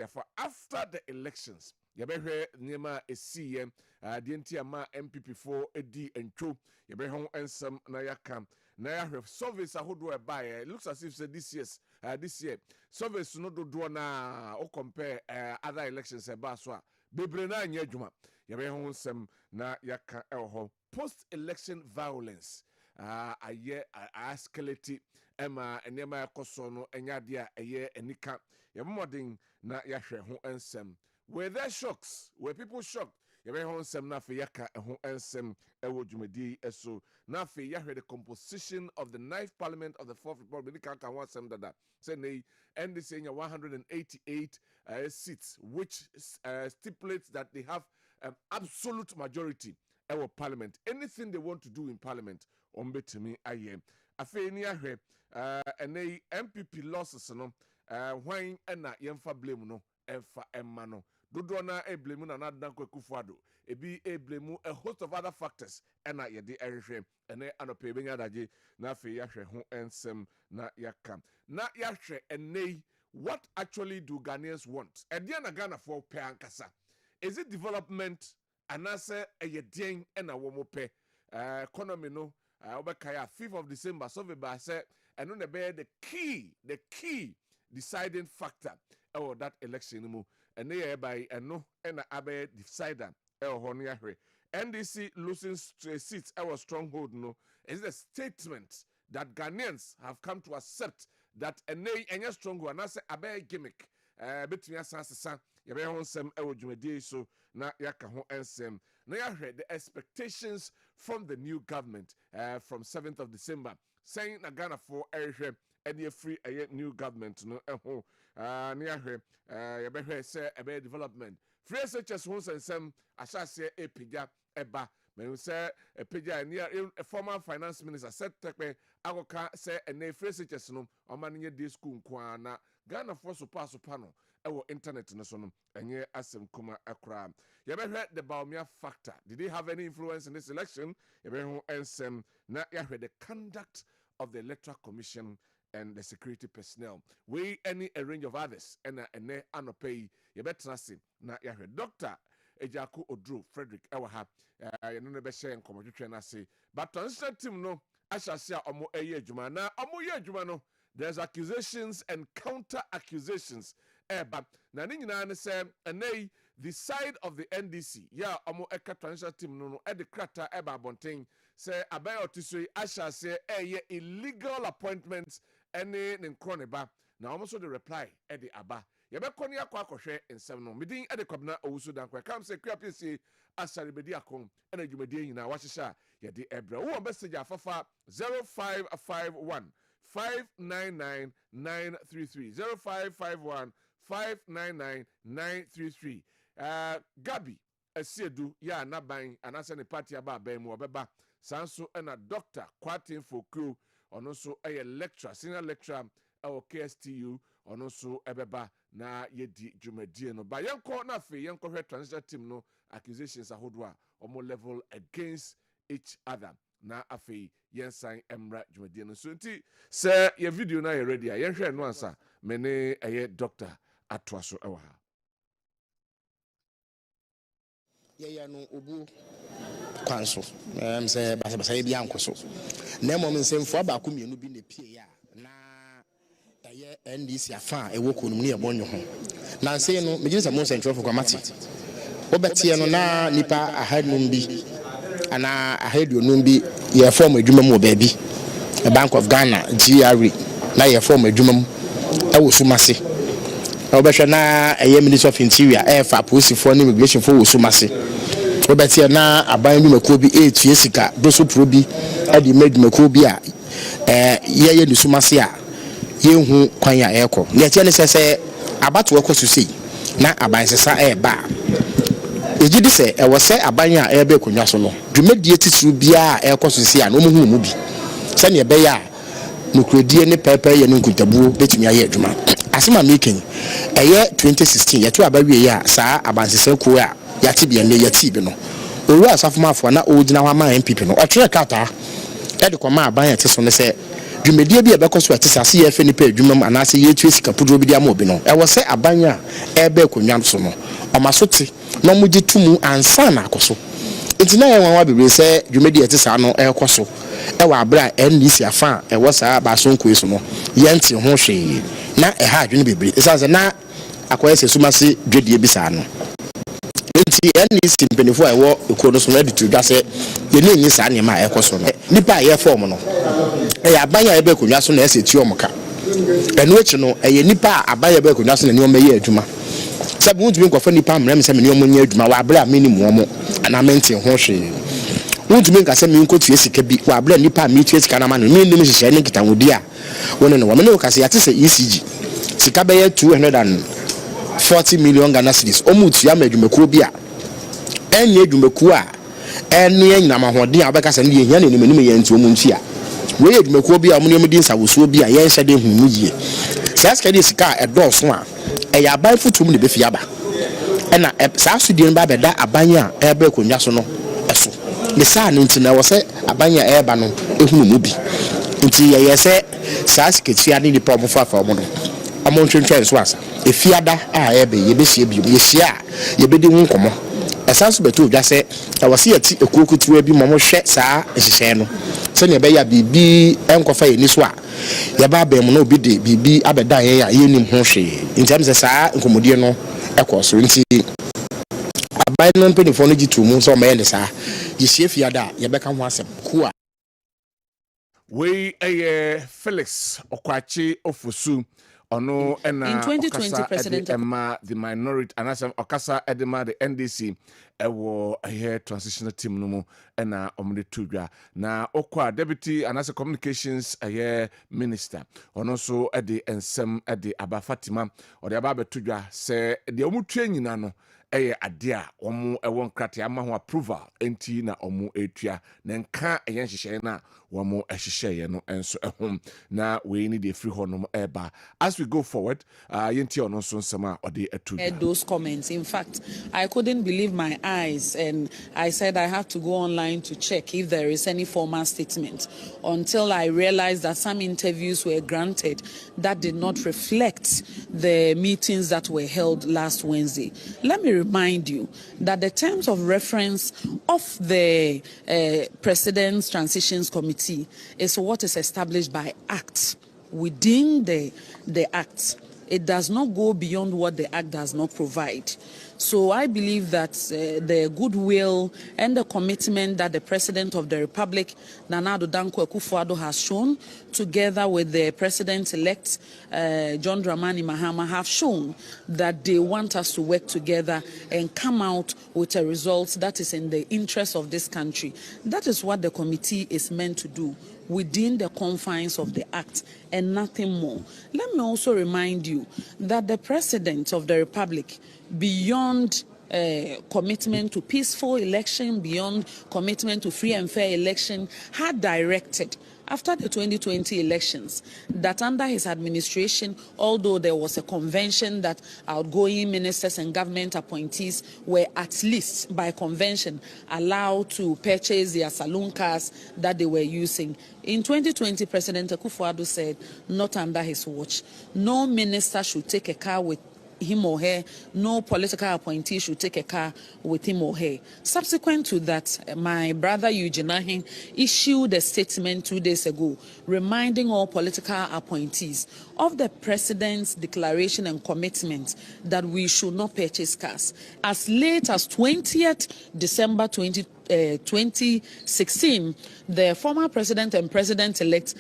therefore after the elections yɛbɛhwɛ nneɛma ɛsiiɛ deɛ nti ama MPP4 ɛdi ntwo yɛbɛhwɛ ho nsɛm na yɛaka na yɛahwɛ surveys ahodoɔ ɛbaeɛ. It looks as if this year surveys no dodoɔ na o compare other elections ɛbaa so a bebree na anyɛ adwuma. Yɛbɛhwɛ ho nsɛm na yɛaka ɛwɔ hɔ. Post election violence ayɛ escalate ɛma nneɛma ɛkɔ so no ɛnyɛ adeɛ a ɛyɛ anika. Yɛbɛmmɔden na yɛahwɛ ho nsɛm. Were there shocks? Were people shocked? Yɛbɛhwɛ ho nsɛm na afei yɛaka ho nsɛm ɛwɔ dwumadie ɛso. Na afei yɛahwɛ the composition of the 9th Parliament of the 4th Republic. Nika ka ho nsɛm dada. Sɛ nei NDC nya 188 seats, which stipulates that they have absolute majority ɛwɔ Parliament. Anything they want to do in Parliament, ɔmbɛtumi ayɛ. Afei ni ahwɛ ɛnɛ MPP losses no hwan ɛna yɛmfa blame no ɛmfa ɛma no. Dodo na blame na Dankwa Kufuado. Ebi blame a host of other factors ɛna yɛde ɛhwehwɛ ɛnɛ anɔpɛ benya daje na afei yɛahwɛ ho nsɛm na yɛaka. Na yɛahwɛ ɛnɛ what actually do Ghanaians want? Ɛdeɛ na Ghanafoɔ pɛ ankasa. Is it development anase ɛyɛ ɛna wɔn pɛ economy no obekaya 5th of December so we say ɛno na be the key deciding factor that election mu ɛne yɛ by ɛno ɛna abe decider hɔ no yɛhwɛ. NDC losing seats stronghold no is a statement that Ghanaians have come to accept that any stronghold anase abe gimmick betumi asasa yɛbɛyɛ ho nsɛm ɛwɔ dwumadie so na yɛaka ho nsɛm na yɛahwɛ the expectations from the new government from 7th of December saying na Ghanafoɔ ɛhwɛ ɛne free new government no ɛho na yɛahwɛ yɛbɛhwɛ sɛ ɛbɛyɛ development free SHS ho nsɛm ahyɛaseɛ epigya ɛba mehu sɛ epigya near former finance minister said tekpe agoka sɛ ɛnɛ free SHS no ɔma no nyɛ day school nkoa na Ghanafoɔ sopa no ɛwɔ internet no so no ɛnyɛ asɛm kuma akra. Yɛbɛhwɛ the Baumia factor. Did they have any influence in this election? Yɛbɛhwɛ ho nsɛm na yɛahwɛ the conduct of the Electoral Commission and the security personnel. We any a range of others ɛna ɛnɛ anɔpɛ yi yɛbɛtena se na yɛahwɛ Dr. Ejaku Odro Frederick ɛwɔ ha yɛno no bɛhyɛ nkɔmmɔtwetwɛ no ase. But transition team no ahyɛ ase a ɔmo ɛyɛ adwuma na ɔmo yɛ adwuma no there's accusations and counter accusations. But na ni nyina ne say enay the side of the NDC omo eka transition team no e de krata eba abonten say aban otisoi ahya say illegal appointments ene ne nkro ba na omo so the reply e de aba yebekɔ ne akɔ akɔhwɛ nsɛm no medin e de Kwabena Owusu Dankwa kam say kwapese asare bedi akon ena dwumadie nyina wahyehyɛ ye de ebra wo message afafa 0551 599 933 0551 599 933. Gabi Esiedu ya naban anase ne party aba aban mu obeba sanso na Dr. Kwatin Fokru ono so lecturer senior lecturer o KSTU ono so ebeba na yedi dwumadie no ba yenko na fe yenko hwe transition team no accusations ahodo a omo level against each other na afei yensan emra dwumadie no so nti se ye video na ye ready a yenhwe no ansa me ne Dr. Atwaso ewa ya no obu kwanso say basa bi ankoso na mom nsemfo abaako mienu bi na pie ya na eye NDC afa ewo konum ne yebonyo ho na nse no megye se mo central for kwamati obetie no na nipa ahadnum bi ana ahaduonum bi ye form adwuma mu baabi a Bank of Ghana GRE na ye form adwuma mu ewo sumase obehwe na eye Ministry of Interior for police for immigration for wo sumase obetie na aban bi mako bi etue sika doso pro bi ade mako bi a ye ni sumase a ye hu kwan ya eko na tie ne sese abato ekoso sei na aban sesa ba ejidi se e wose aban a ebe konwa so no dwumadie titru bia a ekoso sei a no mu hu mu bi se ne be ya nukrodie ne pepe ye nkuntabuo betumi aye adwuma asema making eye 2016 yeto abawie ya saa abansese ko a yati bia ne yati bi no owu asafomafo na ogina wa ma MPP no otwe kata e de koma aban yete so ne se dwumadie bi ebekɔ so atisa se ye fe ni pa adwuma mu anase ye tue sika podro bi dia ma obi no e wo se abanya ebe konwa so no omasote na mo gi tumu ansa na akoso nti na ye wanwa bebre se dwumadie atisa no ekɔ so e wa abra NDC afa e wo sa ba so nkoe so no ye nti ho hwe na e ha adwene bebre esanse na akoye se sumase dwedie bi sa no nti NDC mpenifo a wo ekuo no so ready to dwa se ye ne nyi sa ne ma ekɔ so no nipa ye form no e ya abanya ebe konwa so na ese ti omoka enu echi no e nipa abanya ebe konwa so na ne omaye adwuma sabu ntumi nkɔfa nipa amrem se me ne omonye adwuma wa abra minimum omo ana menti ho hwe ntumi nkase me nkotu esika bi wa abra nipa mi tu esika na ma no me nim hyehyɛ ne kitawodi a wone no wame ne kase yate se ECG sika be 240 million Ghana cedis omutu ya madwumakuo bi a enye adwumakuo a enu ya nyina mahode a obeka se ne ye hia ne nim ye nti omuntu a we adwumakuo bi a omne omdi nsawosuo bi a ye nhyɛ de hu yie sia sika de sika ɛdɔɔso a ɛyɛ aban futum ne befi aba ɛna saa sudie no ba bɛda aban a ɛbɛ konwa so no ɛso ne saa ne nti na wɔ sɛ aban a ɛba no ehunu mu bi nti yɛ sɛ saa siketia ne nipa ɔmo fa ɔmo no ɔmo ntwentwɛn so asa efiada a ɛbɛ yɛbɛhyia bi yɛhyia a yɛbɛdi ho nkɔmɔ ɛsan so bɛtɔ odwa sɛ ɛwɔ sɛ yɛti ekuokutuwa bi ma mo hwɛ saa nhyehyɛ no sɛ ne bɛyɛ bibi ɛnkɔfa yɛ ni so a yɛba abɛn mu na obi de bibi abɛda yɛ a yɛnim ho hwee nti am sɛ saa nkɔmɔdie no ɛkɔ so nti aban no mpanimfoɔ no gye to mu sɛ ɔmayɛ ne saa yɛhyia fiada a yɛbɛka ho asɛm ko a wei Felix Okwachi Ofosu ono ena in 2020 president Emma the minority anasem okasa edema the NDC ewo transitional team no mu ena omde tudwa na okwa deputy anase communications minister ono so ede ensem ede aba Fatima ode aba betudwa se de omutwe nyina no ade a omo ewon krate ama ho approval enti na omo etua na nka hyehyɛ na omo hyehyɛ no enso ehom na we need the free honom eba as we go forward yenti ono so nsema ode etu those comments. In fact, I couldn't believe my eyes and I said I have to go online to check if there is any formal statement until I realized that some interviews were granted that did not reflect the meetings that were held last Wednesday. Let me remind you that the terms of reference of the President's Transitions Committee is what is established by Act. Within the Act, it does not go beyond what the Act does not provide. So I believe that the goodwill and the commitment that the President of the Republic, Nana Addo Dankwa Akufo-Addo, has shown, together with the President-elect John Dramani Mahama, have shown that they want us to work together and come out with a result that is in the interest of this country. That is what the committee is meant to do, within the confines of the Act and nothing more. Let me also remind you that the President of the Republic, beyond commitment to peaceful election, beyond commitment to free and fair election, had directed after the 2020 elections that under his administration, although there was a convention that outgoing ministers and government appointees were at least by convention allowed to purchase their saloon cars that they were using. In 2020, President Akufo-Addo said, not under his watch. No minister should take a car with him or her, no political appointee should take a car with him or her. Subsequent to that, my brother Eugene Ahin issued a statement 2 days ago reminding all political appointees of the President's declaration and commitment that we should not purchase cars. As late as 20th December 2016, the former President and President-elect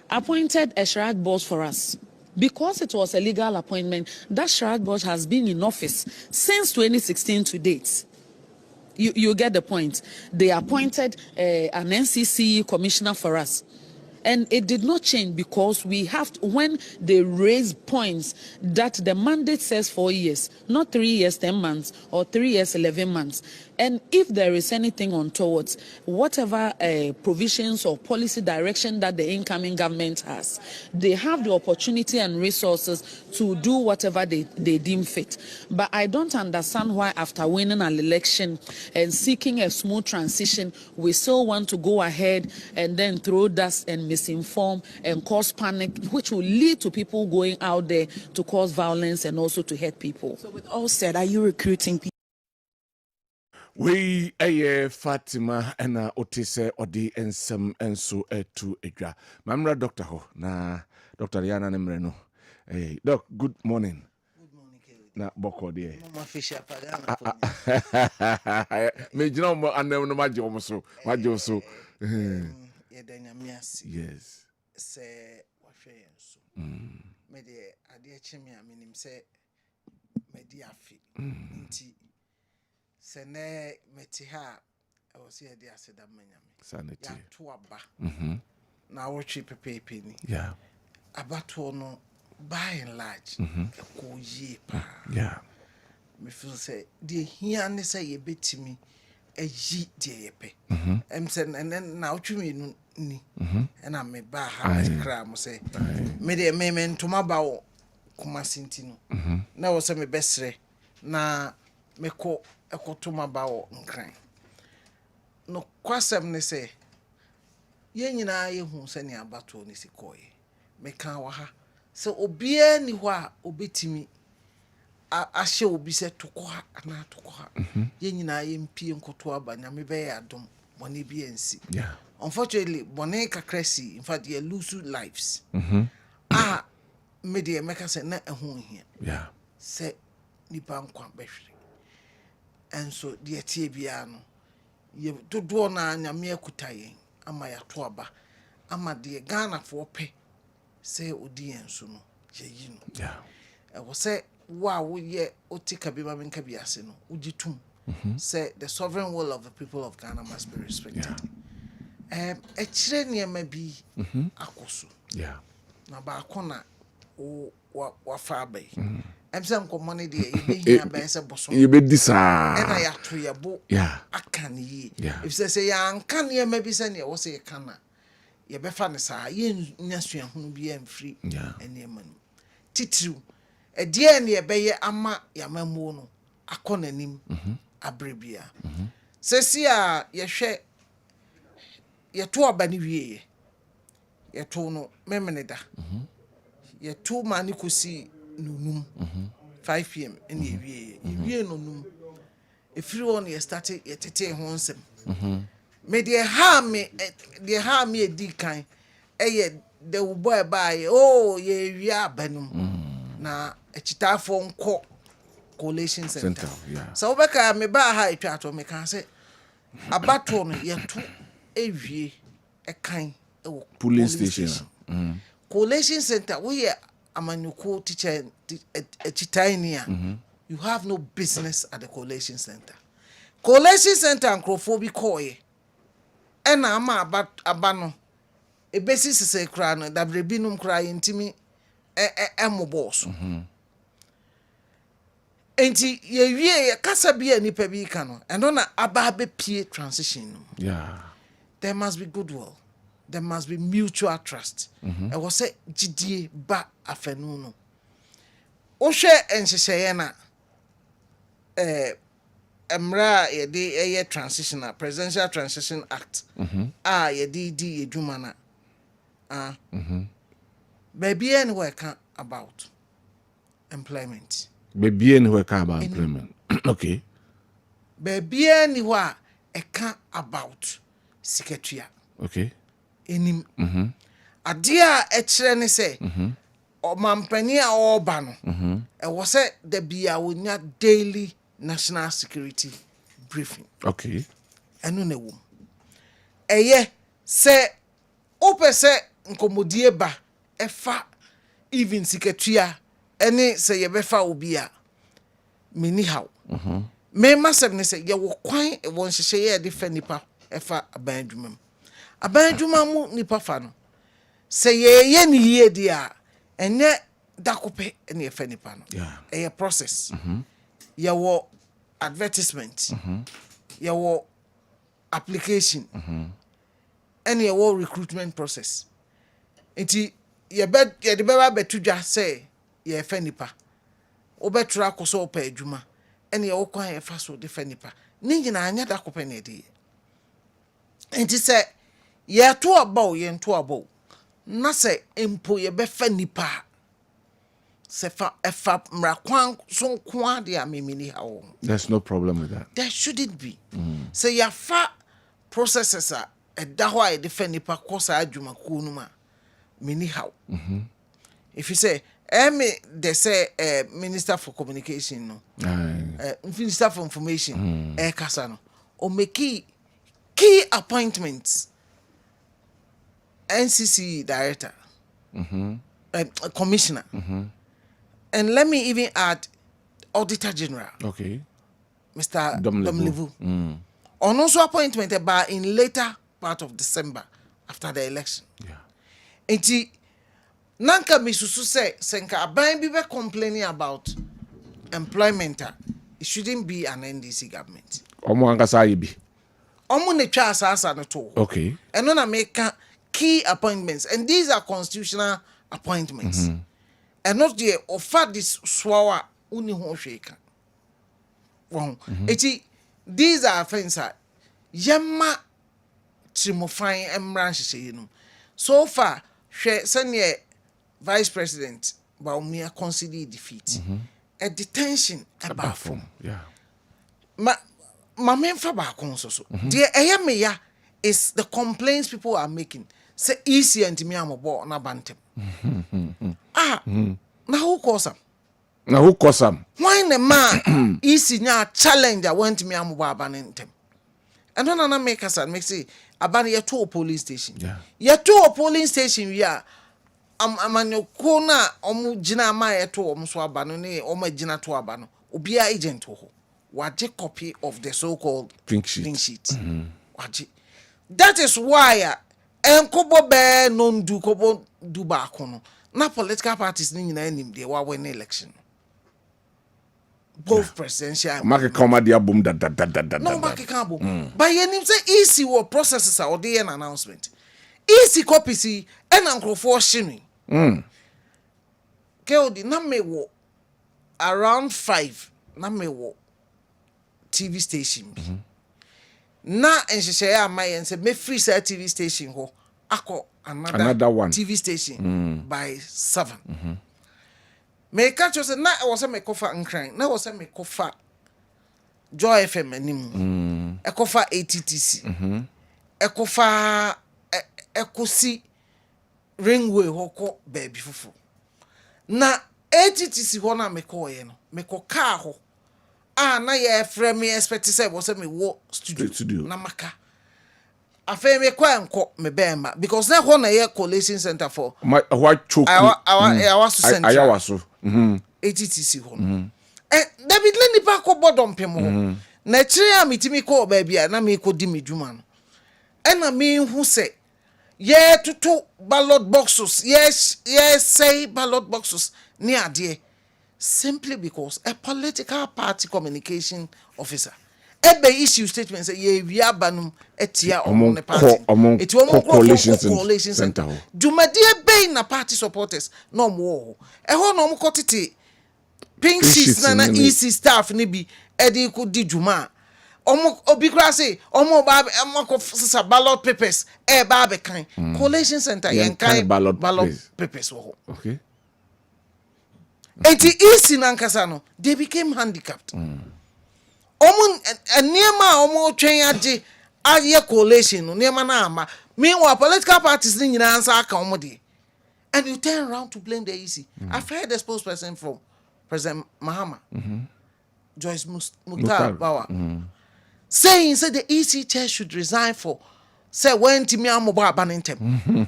appointed a Shrag board for us. Because it was a legal appointment, that Shrag board has been in office since 2016 to date. You get the point. They appointed an NCC commissioner for us. And it did not change because we have to, when they raise points that the mandate says 4 years, not 3 years, 10 months, or 3 years, 11 months. And if there is anything untoward, whatever provisions or policy direction that the incoming government has, they have the opportunity and resources to do whatever they deem fit. But I don't understand why after winning an election and seeking a smooth transition, we still want to go ahead and then throw dust and misinform and cause panic, which will lead to people going out there to cause violence and also to hurt people. So with all said, are you recruiting people? We aye Fatima ena otise odi ensem enso etu edwa. Mamra doctor ho na Dr. Rihanna nemre no. Hey, doc, good morning. Good morning, Kelly. Na boko de. Mama Fisher Me jina mo anem no maje omo so. Maje so. Yes. Say wahwe yenso. Me de ade chimi a menim say me di afi. Nti se ne meti ha e wo se de aseda manyame. Sanity. Ya to aba. Na wo twi pepepe ni. Yeah. Abato no by and large e ko yi pa. Yeah. Me feel say the here ne say ye betimi eyi de yepe say and na otwumi no ni na me ba ha kra mo say me de me ntoma ba wo kuma sinti no na wo say me besre na me ko ekotoma ba wo nkran no kwasem ne say ye nyina ye hu se ne abato ne sikoye me kan wa ha se obia ni ho a obetimi ahye obi se tokoha ana tokoha ye nyina ye mpie nkoto aba nyame be ya dom bone bi ensi Yeah. unfortunately bone kakrasi in fact ye lose lives media make say na ehun hia Yeah. se nipa nkwa behwere enso de tie bia no ye dodo na nyame akutaye ama ya to aba ama de Ghana fo pe se odi enso no ye yi no Yeah. e wo se wa wo ye otika bi ma menka bi ase no ugitum say the sovereign will of the people of Ghana must be respected. E kire niema bi akoso. Yeah. Na ba akona wa fa bai. Emse nkomo ne de ye behia ba se boso. You be this E na ya to ye bo Yeah. aka ne yi. Yeah. If say ya anka niema bi se ne wo se ye kana ye be fa ne sa ye nyasua hunu bi en free niema no. Titiriu edie ne ebeye ama yamamu no akona nim abrebia sesi a ye hwe ye to abani wie ye to no memeneda ye to mani kosi nunum 5 pm ene wie no num efiri on ye start ye tete ho nsem me de ha me edi kan eye de wo boy bae oh ye wie abanum na echitafo nko collation center yeah. so obeka me ba ha etwa to me kan se abato no yeto ewie ekan ewo Police station. collation center we here amanyuko teacher echitainia you have no business at the collation center nkrofo bi koye ena ama abano ebesi sese kra no dabrebinum kra yentimi boss. Enti ye wie kasa bia nipa bi ka no eno na aba be pie transition. Yeah. There must be goodwill. There must be mutual trust. E wo say gidie ba afanu no. Wo hwe enhyehyeye na emra ye de transitional presidential transition act ye di edwuma na baby and work about employment. Baby and work about employment. Okay. Baby and what about secretary. Okay. Enim. Adia e kire ne say o mampani a oba no. E wo say the bia wonya daily national security briefing. Okay. Enu ne wo. Eye say opese nkomodie ba efa even secretary any say ye befa obi a meni how me masem ne say ye wo kwan e won hyehyɛ ye de fa nipa efa abandwuma mu nipa fa no say ye ni ye di a enye dakope ene efa nipa no yeah. process ye wo advertisement ye wo application ene ye wo recruitment process enti ye de beba betudwa say ye fa nipa obetra akoso opa adwuma ene ye wo kwan ye fa so de fa nipa ni nyina anya dakope ne de enti say ye to aba o ye nto aba o na se empo ye befa nipa se fa efa mrakwan so kwa de amemini hawo. There's no problem with that. There shouldn't be. Say ya fa processes a da ho a defa nipa kosa adwuma ku no ma mini hawo. If you say they say Minister for Communication no. Minister for Information kasa no. O make key appointments. NCC director, commissioner, and let me even add auditor general. Okay, Mr. Domlevu. On also appointment about in later part of December after the election. Yeah. Enti nanka misusu say senka aban bi be complaining about employment. It shouldn't be an NDC government. Omo ankasa yibi. Omo ne twa asasa no to. Okay. Eno na make key appointments, and these are constitutional appointments. And not the offer this swawa uni ho sheka. Wrong. These are things that yama trimofine emran. So far, senior vice president Baumia consider defeat. A detention about from. Yeah. My main for back so. Dear Ayameya is the complaints people are making. Say easy and me am about na bantem. Na who cause am? Why the man easy nya challenge I went me am about bantem. And when I make us and make say abani ye to a police station. Yeah. Ye to a polling station we are amanyo kona omu jina ma ye to omu so abano ne omu jina to abano. Obi agent ho. Waje copy of the so-called pink sheet. Waje. That is why enkobo be non do kobo do ba kono na political parties ni nyina nim de wa win election both presidential market come dia boom da no market can boom but ye nim say easy wo processes are dey an announcement easy copy si en ankrofo hye keodi na me wo around 5 na me wo TV station na enhyehyɛ ya mayen say me free say TV station ho akọ another one TV station by 7 me catch say na was say me kofa nkran na was say me kofa Joy FM anim ekofa ATTC ekofa ekosi ringway hoko baby fufu na ATTC ho na me ko ye no me ko car ho na ye frame me expect say was say me wo studio na maka afa me kwa enko me bema because na ho na ye collation center for what choke our center ayawaso ATTC ho David Lenny pa ko bodom pemo na kire a mitimi ko ba bia na me ko di medwuma no na me hu se ye tutu ballot boxes yes say ballot boxes ni ade simply because a political party communication officer ebe issue statement say ye wi abanum etia omo ne party eti omo coalition center jumadi ebe na party supporters no mo ho no omo kotete pink sheets na EC staff ni bi edi ku di juma omo obi kra say omo ba amako sisa ballot papers ba be kan coalition center yen kan ballot papers wo okay. Eti isi nankasa no they became handicapped. Omo eniema omo twen age aye coalition no niema na ama. Meanwhile political parties ni nyina ansa aka omo de. And you turn around to blame the EC. I've heard the spokesperson from President Mahama, Joyce Mukhtar Bauer, saying the EC chair should resign for say when Timi Amoba abanentem.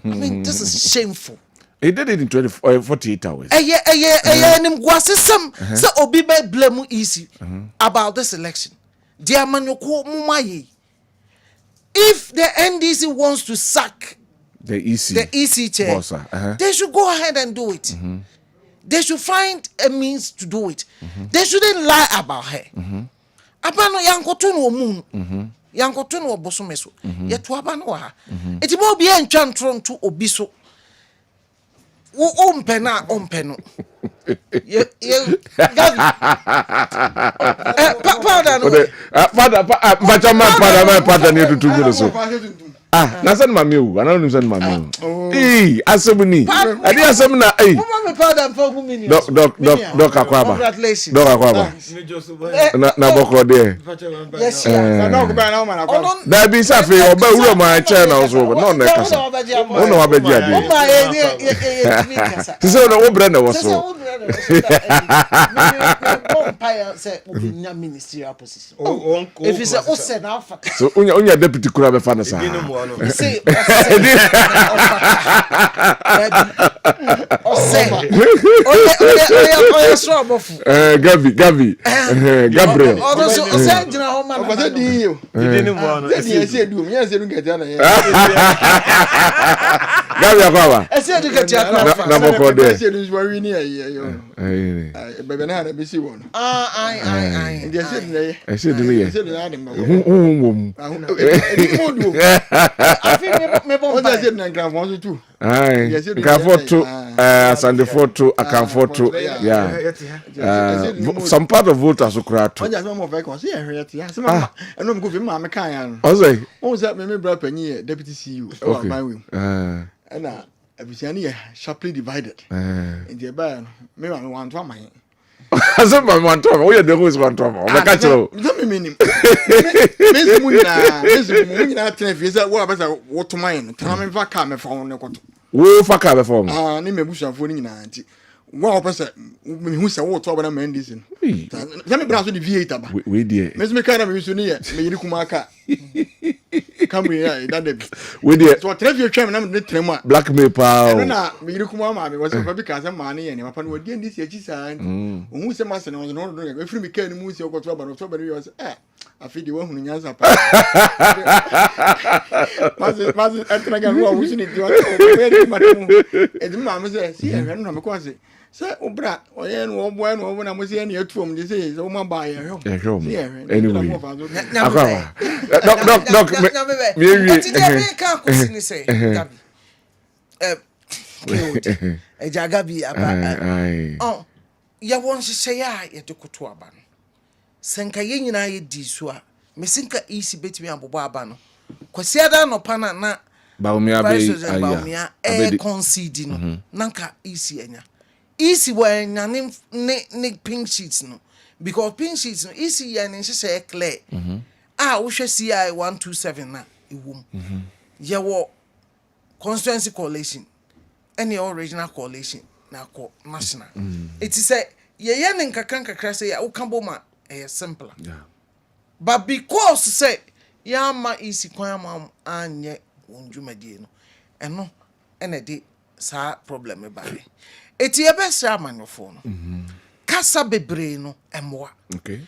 I mean this is shameful. He did it in 48 hours. Nim gwasesem say obi be blame easy about this election. Dear manoko mumaye. If the NDC wants to sack the EC chair, they should go ahead and do it. They should find a means to do it. They shouldn't lie about her. Abano yankoto no mu. Yankoto no bosomeso. Yeto abano ha. Eti mo bi entwa ntron to obiso. Ompena ompeno. Pardon. Pardon. Nasan mamiu, ananu san mamiu. Asabuni. Adi asabuna. Mama me powder for who mini. Doc Akwaba. Congratulations. Doc Akwaba. Na boko de. Yes, yeah. na okba na man akwa Da bi sa fe oba wuro ma cha na so no na kasa. Ono wa beji ade. Oh my ye. Tise ono wo bre na wo so. Say obinya ministerial position. If you say o said now fata. So unya deputy kura be fa na sa. Say o so bofu. Gabriel. O so say jina ho man. o say di yo Didn't want e say du me say du ngeta na ye Gabriel Kwaba. E say du ngeta na Na boko de. say du so wi ni ye yo bebe na na be si won Ai. ndi say du na ye I said ni ye. say du na de mo Wum. Afi me bon o pa. say du na gran fon so tu Ai. Ka photo Sunday photo akan photo. Yeah. Some part of voters kura to. o just mo fe kon say e hwe ti say ma eno mo ko fi ma me kan ya no Ozai. o say me bra panyi ye deputy CEO e wa ban we na abusiani ye sharply divided in the ba no me ma me wan to amaye Asa ma want to. We the who's want to. O be ka chiro. no me minim me mu na tena fi say wo abasa wo to man no tena me fa ka me fa won ne koto Wo fa ka be form. ne me busuafo ni nyina anti wo o pese me hu say wo to ba na man dis no ya me bra so di V8 aba We there. me so me ka na me so ni ye me yiri kuma aka come here that dey We there. so tena fi twa me na me tena mu a Blackmail pa. no na me yiri kuma ma me was fa bi ka say ma ne ye ne papa no odi ndi si achi sa ohun se ma se no no e free me ka ni mu si okoto aba no to ba ni yo say afi di wo hunu nyansa pa mas entra ga no wusi ni di wa we di ma mu e di ma me say si e hwe no me ko say obra oye no obo na mo say na atuom di say o ma ba ye hwe Anyway. Akwa. Doc, me wie. Ti dey be ka ko sini say. Gabi. Eja Gabi aba. Oh, ya won hye ya ye de koto aba no. Senka ye nyina ye di so a, me senka isi betimi abobo aba no. Kwasi ada no pa na Baumia be Baumia concede no. Nanka isi enya. Isi wa enya ne pink sheets no. Because pink sheets no isi ya ne hye clear. Wo hwe CI 127 na ewom. Ye wo constituency coalition any original coalition na ko national. It is say ye ne nkakra say ya wo kan boma simpler. Yeah. But because say ya ma isi kwan ma anye wonjumadie no eno ene de sa problem e bae. Eti ye be sra manofo no. Kasa bebre no emwa. Okay.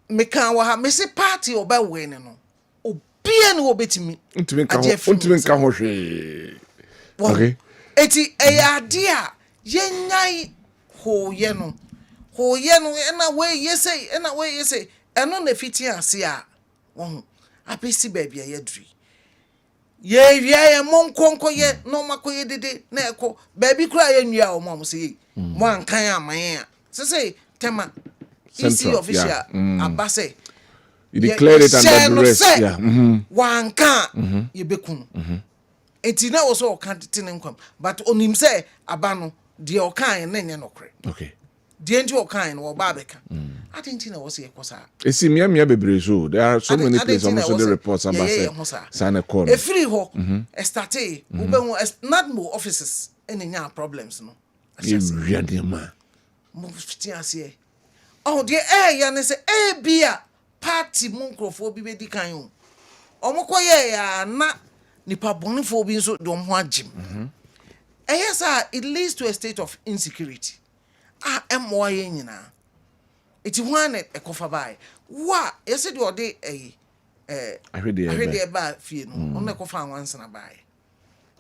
Me kan wa ha me se party oba we ne no. Obia ne obetimi. Untimi nka ho hwe. Okay. Eti eyade a yenyai hoye no ena we yese eno na fiti ase a won apesi baby ayadri ye ye monkonko ye no makoye dede na eko baby kura ye nwia o mo se mo ankan aman a se tema isi official abase You declared it under duress. Yeah. Wanka ye bekunu. Enti na wo so kan tene nkwam but onim se aba no de o kan na nye nokre. Okay. De enti o kan no ba beka. Atenti na wo se ekosa. Esi mia bebre so. There are so many places almost the reports about say corner. E free ho e starte wo be ho not more offices enya problems no. You really man. Mo fiti ase. Oh de ya ne se bia party munkrofo bi be di kan o. Omokoye ya na nipa bonifo bi nso do ho agim. Yes, it leads to a state of insecurity. Emwa ye nyina. Iti one e kofa bai. Wa yesi do de ahwede ba fie no. On e kofa anwansa na bai.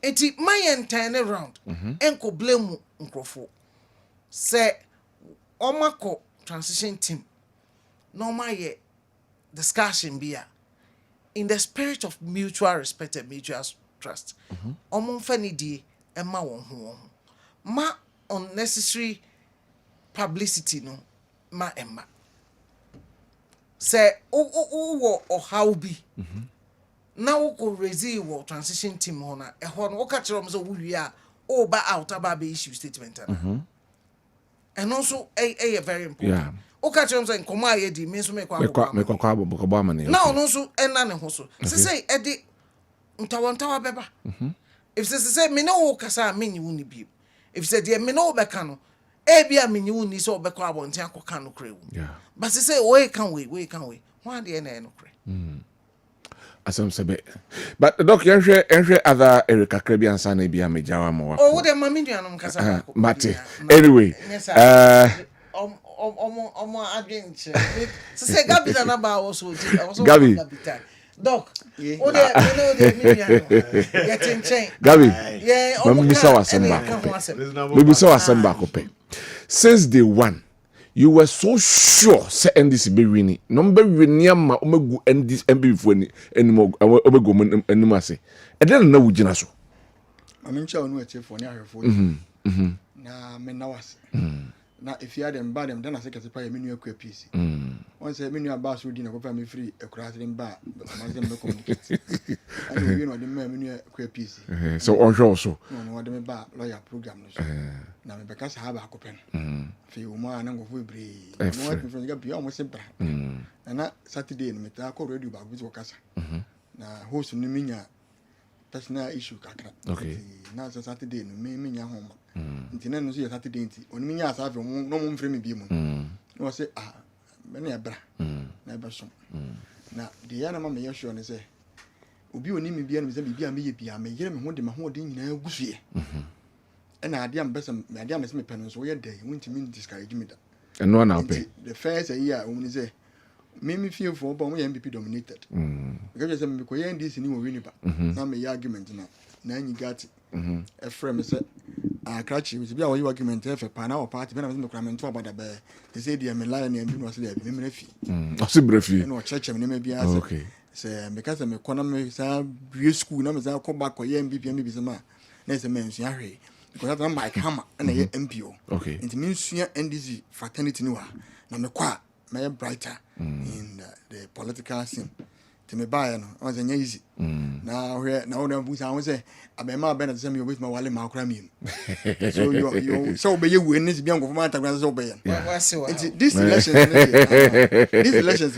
Iti mayen turn around. Enko blame nkrofo. Se omako transition team. No ye discussion bia in the spirit of mutual respect and mutual trust. Omonfani die emma won ho. Ma unnecessary publicity no ma emma. Say o how bi. now we go receive transition team on a horn. What catch them so we are over out about issue statement. And also a very important. Yeah. O catch them saying come here di means make me kwa bo money. Now no so enna ho so. Say edi ntawantawa beba. If say me no kasa me nyi woni bi. If say de me no beka no e bia me nyi woni so beka abonten akoka no kra wu. Yeah. But say we can we one day na no kra. Asem sebe. But doc yenhwe other Erica Caribbean sana bia mejawa mo wa. Oh wo de mami nuanom kasa ko. Mate. Anyway, omo adwenche. Say Gabi na ba also Gabi. Doc, o de mi ya chenchen. Gabi. Yeah, Mami bisa wasemba. We bisa wasemba ko pe. Since day one, you were so sure say NDC be winning. Number winning ma omegu NDC MB for any anymore omegu anymore ase. E den na wugina so. Mami ncha onu eche for ni ahwefo. Na me na was. Na if you them bad them then I say kesepa menu akwa PC. Once menu aba so di na kopa me free ekura them ba ma dem be communicate. And you know the menu akwa PC. So on show so. No what them ba lawyer program no so. Na me beka sa ba kopen. Fi o ma na ngofo bre. No what me from ga bia o mo se bra. Na Saturday no me ta ko radio ba go kasa. Na host no minya personal issue kakra. Okay. Na Saturday no me nya homa. Nti na no so Saturday nti oni minya asafe no mo mfrɛ me bi mu no say me na bra na ba so na de ya na ma me yɛ ne say obi oni me bia no me say bibia me yɛ bia me yere me ho de ma ho de nyina agusue na ade am bɛsɛ me ade am se me pɛ no so yɛ dɛ wonti me discourage me da ɛno na pɛ the first year o ni say me feel for ba mo yɛ MPP dominated because say me ko yɛ NDC ni wo wini ba na me yɛ argument na anyi gati a friend me say Cratchy, which be our argument for Pana party, when I was in the comment about the bear. They say, dear Milan and was there, Mimrefi. I see briefly. No church, and maybe I okay. Say, because I'm a economy, real school, numbers I'll come back or MPP and maybe some man. There's a man's Yari. Because I'm my hammer and a MPO. Okay. It means you NDC fraternity noir. Namaqua, my brighter in the political scene. To me buy no was easy now here now them boots I say abema be na say me with my wale ma kra mi so you so be you win this be go for my time so be this elections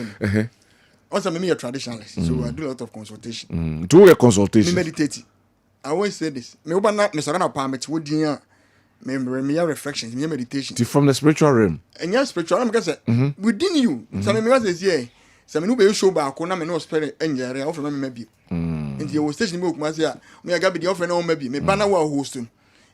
also me a traditionalist so I do a lot of consultation do a consultation me meditate I always say this me oba na me sora na pa me ti wodi a me reflections me meditation from the spiritual realm and yes spiritual I'm say within you so me was say se me no be show ba ko na me no spirit enjere offer me bi nti wo station me okuma se a me aga bi de offer na o ma bi me ba na wa host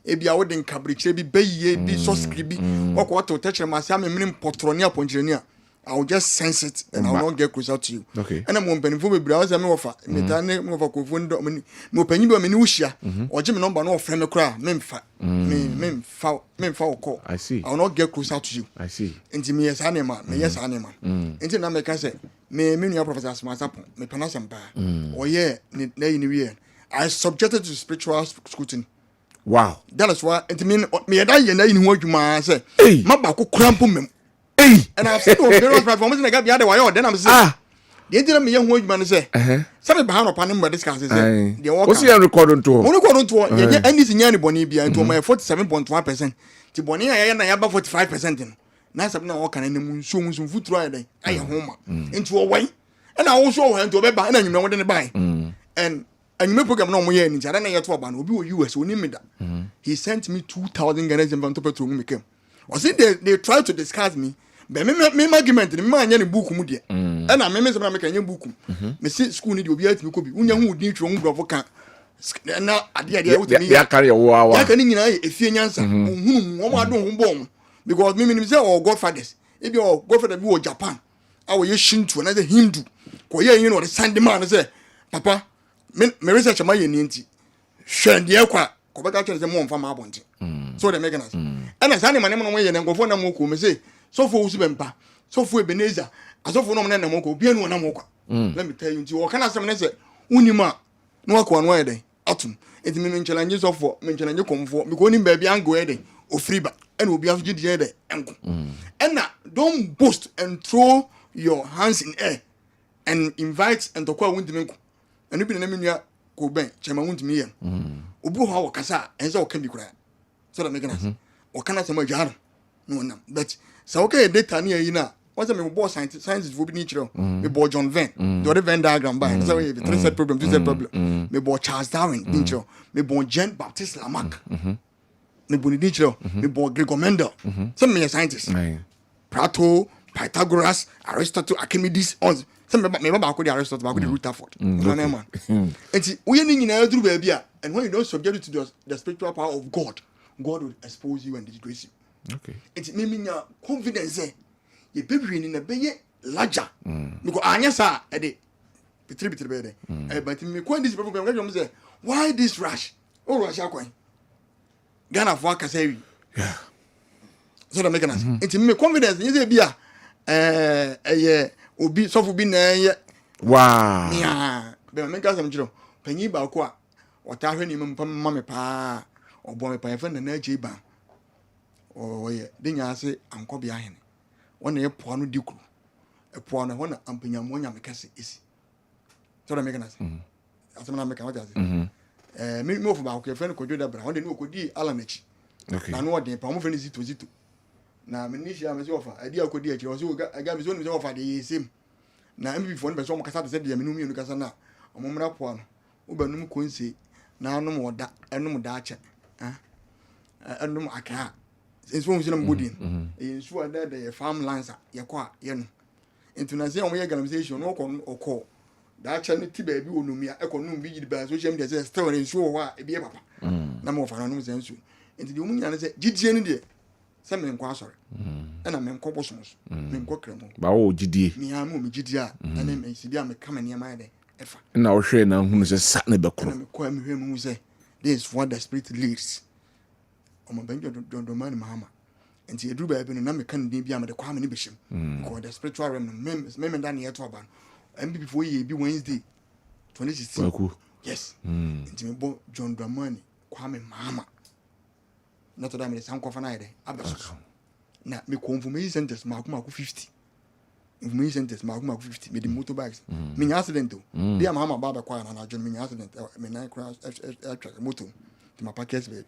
e bia wo de nkabriche bi bayiye bi so script bi wo to touch ma se am me potroni aponjireni a I will just sense it and I will not get closer to you. Okay. And I'm on benefit with brothers and me offer me tane me offer ko fundo me panyi bi me ni ushia o je me number no offer me kra me mfa ko I see. I will not get closer to you. I see. Nti me yes anema me yes anema nti na me ka say me new professor Smasapo me panasampa o ye na yini wie I subjected to spiritual scrutiny. Wow. That is why nti me da ye na yini ho adwuma say maba ko krampo mem. And I've seen those various platforms in the gap. The way then I'm saying, the internet me young woman say, "Something behind upon him, but this guy is the walk." What's he recording to? Only recording to. Yeah, and this in any Bonibia into my 47.1%. To Bonia, I am about 45%. Now something walk and then soon some food try. I am home into a way, and I also went to a buy, and you know what they buy. And you may program no more. And I don't know what about will be US. We need that. He sent me 2,000 Ghanaians and to petrol. Me came. Was it they tried to discuss me? But me argument me man nya book mu de e na me se na me kan nya book me see school ni de obi ati me ko bi unya hu din tro ngrofo kan na ade wo me ya carry wa ya kan nyina e efie nyansa hunu wo ma do hu bom because me say all godfathers e bi all godfather bi wo Japan awo ye Shinto na the Hindu ko ye yin no the Sunday man say papa me research ma ye ni nti hwe de kwa ko be ka tell say mo mfa ma abonte so the mechanism and as any man no ye na ngofo na mo ko me say so for Usbempa, so for Ebenezer, as of no man Namoko, be no Namoka. Let me tell you, you can ask them, say, Unima, no one way day, autumn, it means challenges of what, mention you come for, because in baby and go ahead, or freeba, and will be after you the uncle. And now, don't boast and throw your hands in air and invite and to call Winter eno bi na menua Kwabena chema wuntumi yem obu ho wakasa ense o kan bi kura so that make sense o kana sama jaro no nam but so okay data na yi na what's me boss scientist for bi ni chiro me boy John Venn the other Venn diagram by so we three set problem two set problem me boy Charles Darwin ni chiro me boy Jean Baptiste Lamarck me boy ni chiro me boy Gregor Mendel some me scientist Plato Pythagoras Aristotle Archimedes on some me ba ko the Aristotle ba ko the Rutherford no na man enti we ni nyina duru ba bia and when you don't subject to the spiritual power of God will expose you and disgrace you. Okay. It's me nya confidence ye bebre ni na beye larger because anya sa e de bitri be de but me ko this people come say why this rush oh rush akwan Ghana for akasa yeah so that make us it's me confidence you say bia obi sofu bi na ye wow yeah be me ka sam jiro panyi ba ko a wata hwe ni mpa me pa obo me pa ye fa na aje ba oye de nya ase ankobia hene wona ye po no dikuru e po no wona ampanya mo nya me kase esi so that make us asema na me ka wata ase me mo fo ba ko ye fa no kodwo da bra wona ni okodi ala na chi na no odin pa mo fa ni zito na me ni shia me se ofa adi akodi achi o so aga me so ni se ofa de yesem na mbi fo no be so mo kasa de se de me no mi no kasa na o mo mra po no wo ba num konse na anum oda enum da ache enum aka enso mo se na mbodin enso ada de farm lands ye kwa ye no international o mo ye organization no ko da ache ni ti ba bi onumia e ko num bi yi ba social media say still enso ho a e bi e papa na mo fa na num se enso enti de o mo nyina se gidie ni de se me nkwa asore na me nkọ bosomoso me nkọ kremo ba wo gidie mi ha mo me gidie a na me sidi a me kama ne ma de efa na wo hwe na hunu se sa na be kro na me kwa me hwe mu se this is what the spirit leads o mo benjo do man mahama enti eduru ba bi no na me kan din bi a me de kwa me ne behim because the spiritual realm me dan ye to aba MPP for ye bi Wednesday 2016 yes enti me bo John Dramani kwa me mahama not that me san kofa na ide abeso na me confirmation centers ma ko 50 information centers ma ko 50 me the motorbikes me nya accident o be am ma baba kwa na join me nya accident me na crash moto ti ma Kessben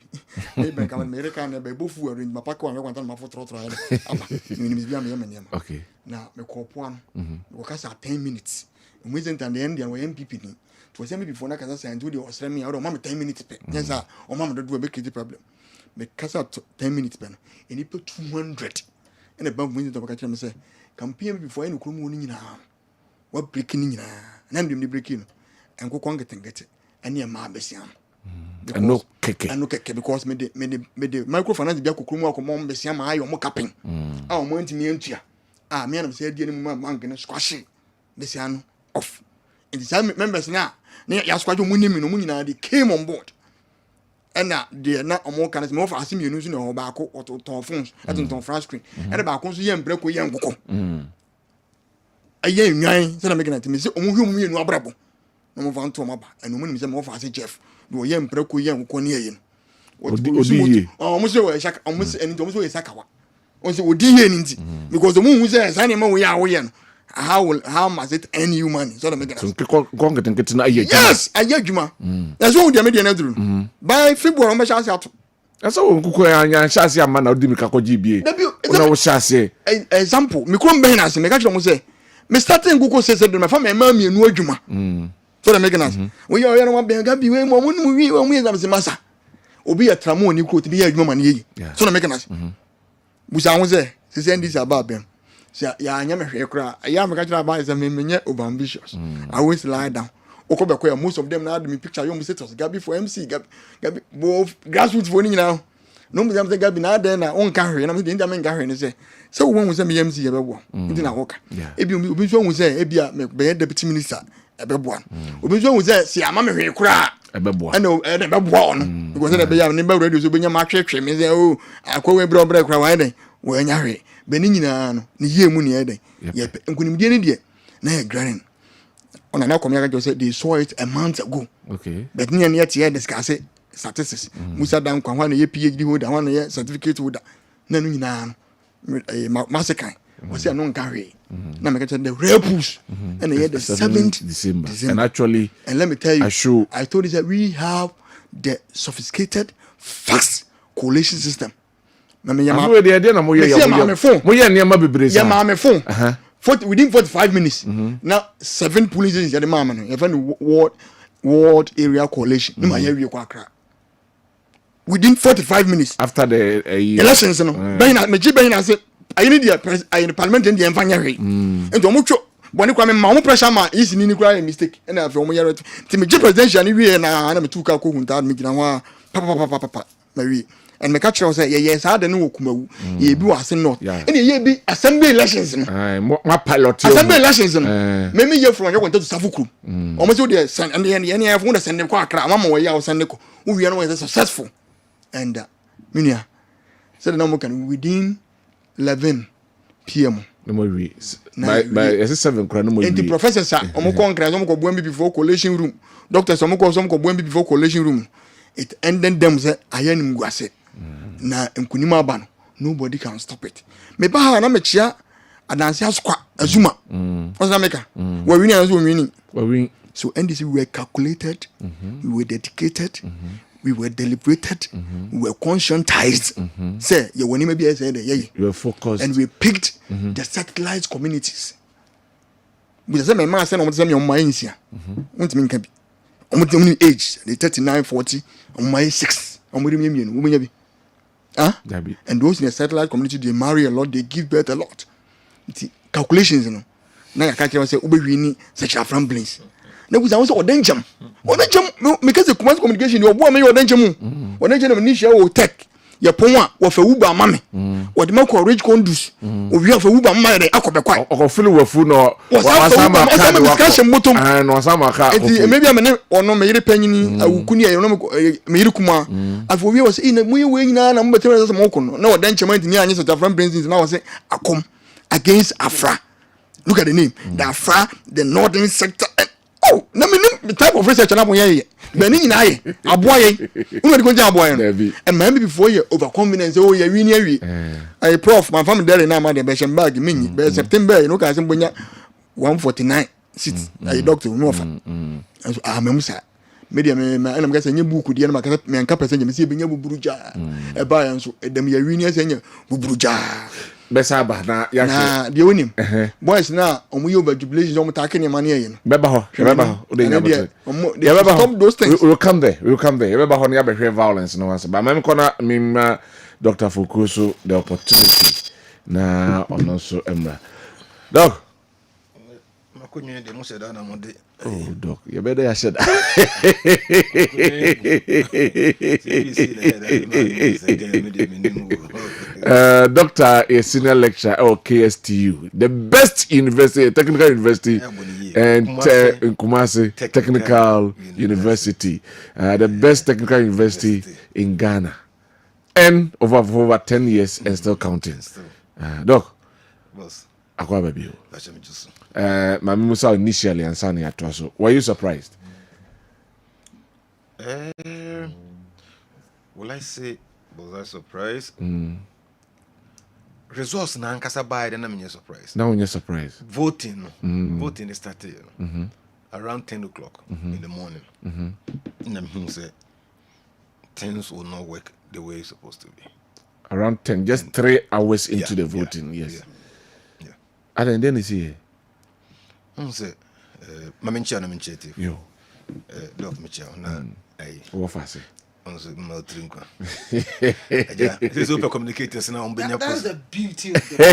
me ben ka me reka na be bofu ero ma pa kwa me kwanta ma fo tro aba me ni bi am ye me niam okay na me ko po an we ka sa 10 minutes information center the end we MPP ni to say me before na ka sa and do the osre me o ma me 10 minutes pe yes o ma me do be kid problem me kasa 10 minutes pen eni pe 200 and a bank window to catch me say campaign before any krum woni nyina wa break ni nyina na ndem ni break no enko kongetengete ene e ma besiam no keke because me the microfinance bia kokrum akomo besiam ayo mo kapin a mo ntimi antua me na say die ni mu bank ne squash besiam off and the members na ya squash mo nimi no mo nyina they came on board ena de na omo kan se me ofa ase mienu so na ho ba ko ton phones aton ton flash screen ena ba ko so ye mbre ko ye nkoko aye nwan se na me gina me se omo hwe mienu abrabo na mo van to ma ba eno mo ni se me ofa ase Jeff do ye mbre ko ye nkoko ne ye no odi omo se we shaka omo se eni omo se we sakawa on se odi ye ni nti because omo hu se sa ne ma wo ya wo ye no how must it end you money so that make so kongetenkete na aye yes aye adwuma that's what we dey na duru by February on chance ato asa wo nkuko anya chance ama na odi mi kakoji bie na wo chance example me krom ben as me ka kire mo say me starting nkuko say me fa me ma mienu adwuma so that make us we you no ben ga bi we mo mu wi we mu exam se masa obi ya tramo ni ko ti bi ya adwuma man ye so that make us busa ho say say this about ben ya anya me hwe kra ya me ka kira ba is me menye over ambitious I always lie down okobeko ya most of them na me picture you say to Gabi for MC Gabi both grassroots for ni now no me say Gabi na den na on ka hwe na me dey me nka hwe ni say wo hu say me MC ye bebo ndi na hoka obi so hu say ebia me be deputy minister ebebo obi so hu say si ama me hwe kra ebebo and ebebo on because na be ya ni be radio so be nya ma twetwe me say oh akwa bre kra wan den wo nya hwe be ni nyina no ni ye mu ni eden ye nkunimdie ni de na ye granin ona na come here say they saw it a month ago okay but near here discuss statistics Musa Dankwa wan ye PhD holder wan ye certificate holder na no nyina no masekan was say no carry na me catch the rare push and the 7th December. And actually, and let me tell you, I told you that we have the sophisticated fast collation system. Na me yama the idea na mo ye phone within 45 minutes. Now 7 police stations the mama no you find ward area collation no ma we kwa kra within 45 minutes after the elections no ben na me say I need the parliament in the enfanya hwe and omo twa boni kwa me ma omo pressure ma is ni kura mistake and na omo yere ti me presidential ni we na me tuka ko hunta me gina ho papa na we and me catch you say yes had no okumawu ye bi wase not and ye bi assembly elections no ma pilot assembly elections no me ye from want to safukuru omo say the send and any have want to send ko akra mama we ya send ko we no was successful and minia said no more can within 11 p.m. no more we by 7 kra no more and the professors are omo congress omo ko buem before collation room doctors omo ko buem before collation room it ended them say ayenim guase na nkunima aba no nobody can stop it me ba na me chia adanse asukwa azuma what's that make we winning as we winning so NDC we were calculated we were dedicated we were deliberated we were conscientized say you woni me be say you were focused and we picked the satellite communities we say me man say no mo say me on my insia won't me can be on age the 39 40 on my 6 on we me no we and those in the satellite community they marry a lot they give birth a lot the calculations you know na ya catch say ubewini sexual framblings na we say odenjam because the communication you obo me odenjam odenjam ni share o tech ya pon a wo fa uba mame wo de mako rich condus o wi fa uba mame de akobekwa o feel wafu no wasama ka discussion motom no wasama ka maybe amene ono me yire panyini awukuni ya no me yire kuma afo wi was ina mu we nyina na mbetere se mo kono na odenjam ni anye so from princes na was akom against Afra. Look at the name. The Afra, the northern sector. Oh, na me the type of research na boye. Beni na ye. Aboye. Unu de konja aboye. And maybe before you overconfidence oh ye win ye. I prof my family there na ma de be bag me be September you know ka sem bonya 149 seats. I doctor no offer. So memusa. Media me na am gasa nye buku de na makasa me anka person me se be nya buburuja. E ba yan so edem ye win ye se nya buburuja. Besa ba na ya na de wonim boys na omo yo ba jubilation omo take ne mane ye no beba ho o de nya beta stop those things we will come there beba ho na ya behwe violence no once but mem kona mim Dr. Fokuso the opportunity na ono so emra doc makonye de mo seda na mo de oh doc you better ya said doctor a senior lecturer at KSTU, the best university, technical university, and in Kumasi Technical University, the best technical university in Ghana, and over 10 years and still counting. Doc, Akwa baby. Mami Musa initially and Sani Atwaso. Were you surprised? Will I say was I surprised? Results na ankasa by then I'm surprised. Now you're surprised. Voting started around 10 o'clock in the morning. And I'm say things will not work the way it's supposed to be. Around 10, just 3 hours into the voting, yes. Yeah. And then you see, say, Mamincha na minchete. yo, Doc Michel na ay. what fast? Once maltrinkwa. This is open communicators now on Benya. That's the beauty of the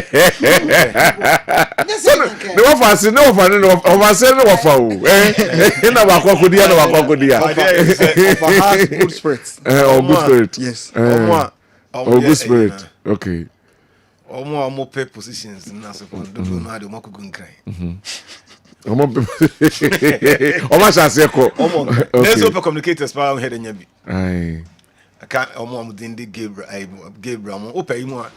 No fast, no fast, no fast, no fast. Na wakokudia. Good spirit. Oh, good spirit. Yes. Oh, good spirit. Okay. Omo pay positions na so for do no ade omo kugun kran. Omo shall say ko. There's open communicators pa on head nya bi. Aye. Aka omo din de Gabriel omo open mu a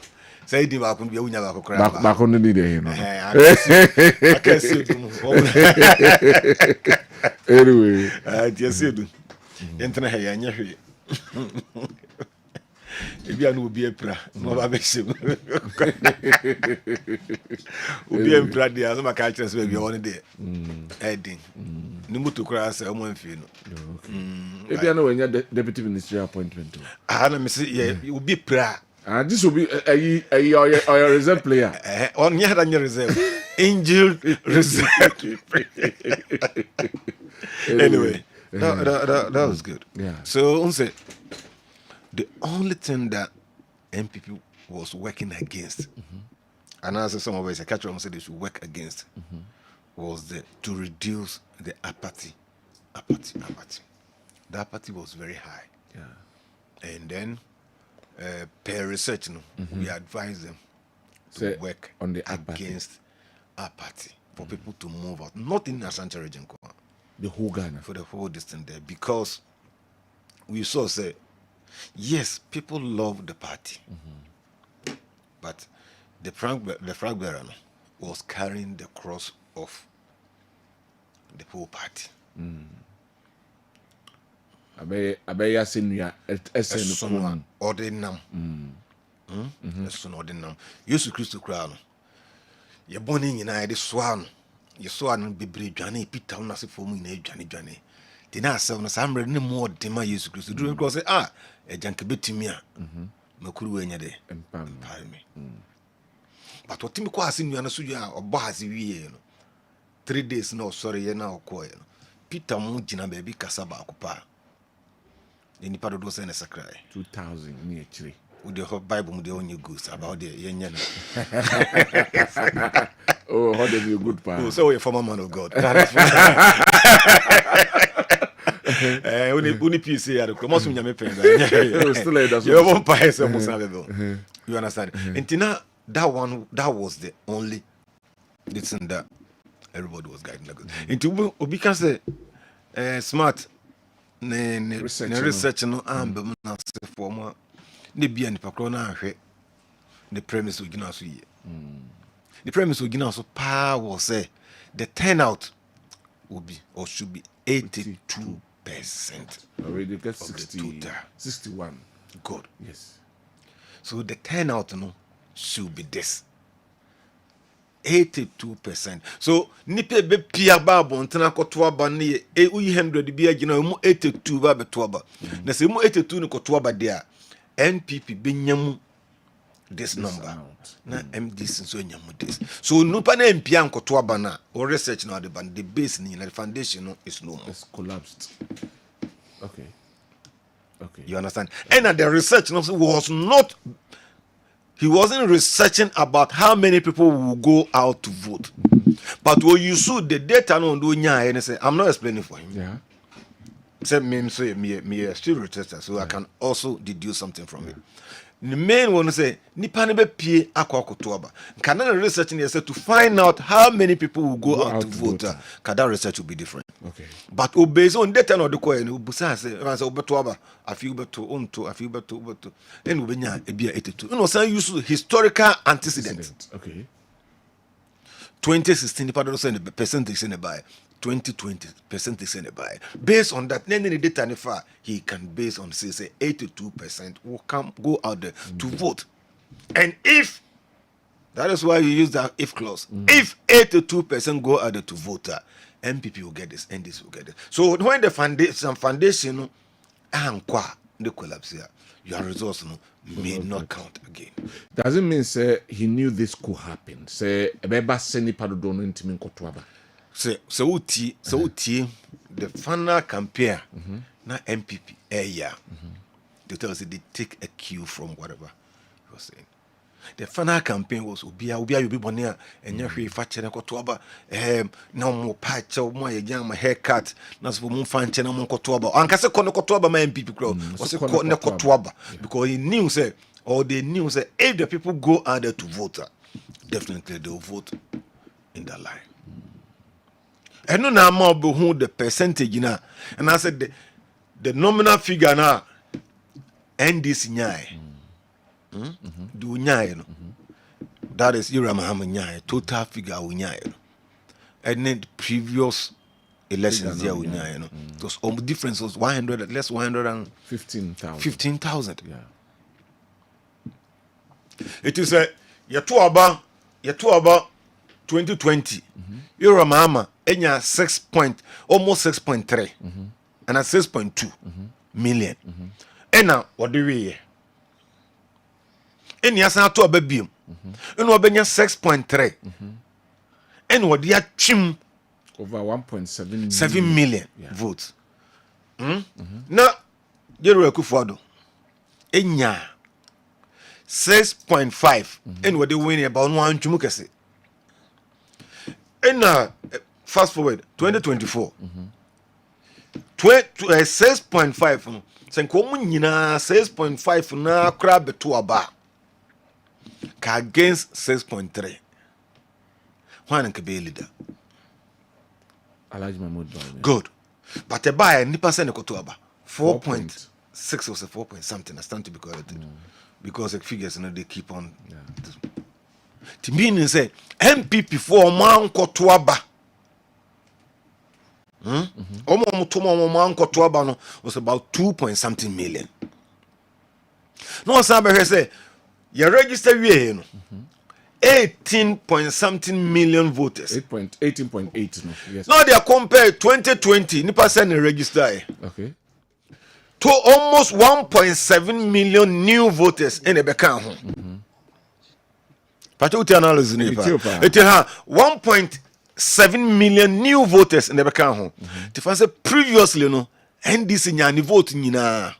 say di ba ko bi awunya ba ko kra ba. Ba ko no need dey no. Aka see do. Anyway, Just see do. Entena he ya nya hwe. Ebi anu obi epra, no ba be shim. Obi empra dia, so maka chance be won dey. Heading. Ni mutu kura say omo mfie no. Ebi anu when deputy ministerial appointment. Na me say yeah, obi pra. This will be a reserve player. On your reserve. Angel reserve. Anyway, that was good. Yeah. So, the only thing that MPP was working against, and as some of us, I catch on say they should work against, was to reduce the apathy. The apathy was very high. Yeah. And then, per research, we advise them to work on the against apathy for people to move out, not in Ashanti region, the whole Ghana, for the whole distance there, because we saw say yes, people love the party, but the flag bearer was carrying the cross of the whole party. Abeya senior Eson ordinam. Eson ordinam. Yesu Christo kra no. Ye boni nyina de soa no. Ye soa no bebre dwane Peter no se fo mu nyina dwane. Ti na asem no samre ne mo de ma Yesu Christo. Do because say ejanka betimi a. Makuru anya de. Empam me. But otimi kwa asenu na so ya obo hase wiye no. 3 days na sorry ye na okoye no. Peter mu gina ba bi kasa ba akopa. Any part of those in a sacred 2000 near tree. With the whole Bible, with the only goose about the Yen. Oh, how did you good part? Oh, so a former man of God. Only PC at the Cromos in Yamepen. Still, you won't buy some You understand? And Tina, that was the only listen that everybody was guiding. Into Obika say, smart. Research no ambe mu na se form ne bia ni pakro na ahwe the premise ogina so ye the premise ogina so pa was say the turnout will be or should be 82%. Already get 61. Good. Yes. So the turnout no should be this 82%. So nipe be pia ba bontena koto aba ne e 100 bi agina mu 82 ba beto aba. Na se mu 82 ni koto aba de a NPP benyamu this number. Amount. Na MDC so nyamu this. So nupa na mpia nkoto aba na or research na the base ni na the foundation no is no more. It's collapsed. Okay. You understand? And the research was not. He wasn't researching about how many people will go out to vote. But when you saw the data no do nya and say I'm not explaining for him. Yeah. Say me still researcher, so I can also deduce something from it. The main one say nipa ne be pie akwakoto aba. Can that research say to find out how many people will go out to vote. Can that research will be different. Okay. But based on data no the coin busa say obeto aba afi beto onto afi beto then we nya ebia 82. You know say use historical antecedents. Okay. 2016 nipa do say the percentage in the buy 2020 percentage in the buy. Based on that, then the data nefa he can base on say 82% will go out there to vote. And if that is why you use that if clause. If 82% go out there to vote, MPP will get this and this will get it. So when the foundation the collapse here, your results may not count again. Does it mean say he knew this could happen? Say ebeba seni padodo no ntimi nkotwaba. So uti the final campaign na MPP they tell us they take a cue from whatever he was saying. The final campaign was ubia you be bonia and ya hwe fa chere koto aba na mo pa che mo ya my haircut na so mo fa nche na mo koto aba anka se koto aba my MPP crowd was se koto aba because he knew say or they knew say if the people go out there to vote definitely they will vote in that line. And no na ma be who the percentage na and I said the nominal figure na NDC nyai do nyai no that is Iramaham nyai total figure nyai no and then the previous elections here nyai no those difference was 100 less 115,000 Yeah. It is a Yatuaba 2020. Euro mama enya 6 point almost 6.3 and at 6.2 million. Ena what do we? Enya san to ababiem. Eno obenya 6.3. And what dia chim over 1.7 7 million votes. Na Yero Akufo-Addo enya 6.5 and what they win about one chumukese. And fast forward 2024 6.5 sen ko nyina 6.5 na kra beto aba ka against 6.3 one can be leader. Alhaji Mahmoud Bawumia. Good, but a buy nipa sen ko to aba 4.6 or 4 point something. I stand to be corrected because the figures they keep on. To mean say MPP for man kotoaba. Man kotoaba no was about 2 point something million. No sabe say you register we no 18 point something million voters. 18.8 no. Yes. Now they are compared 2020 nipa send register Okay. to almost 1.7 million new voters in the Bekan. But what analysis ni pa? It ha 1.7 million new voters in the Bekan home. Say previously no NDC nyani vote nyina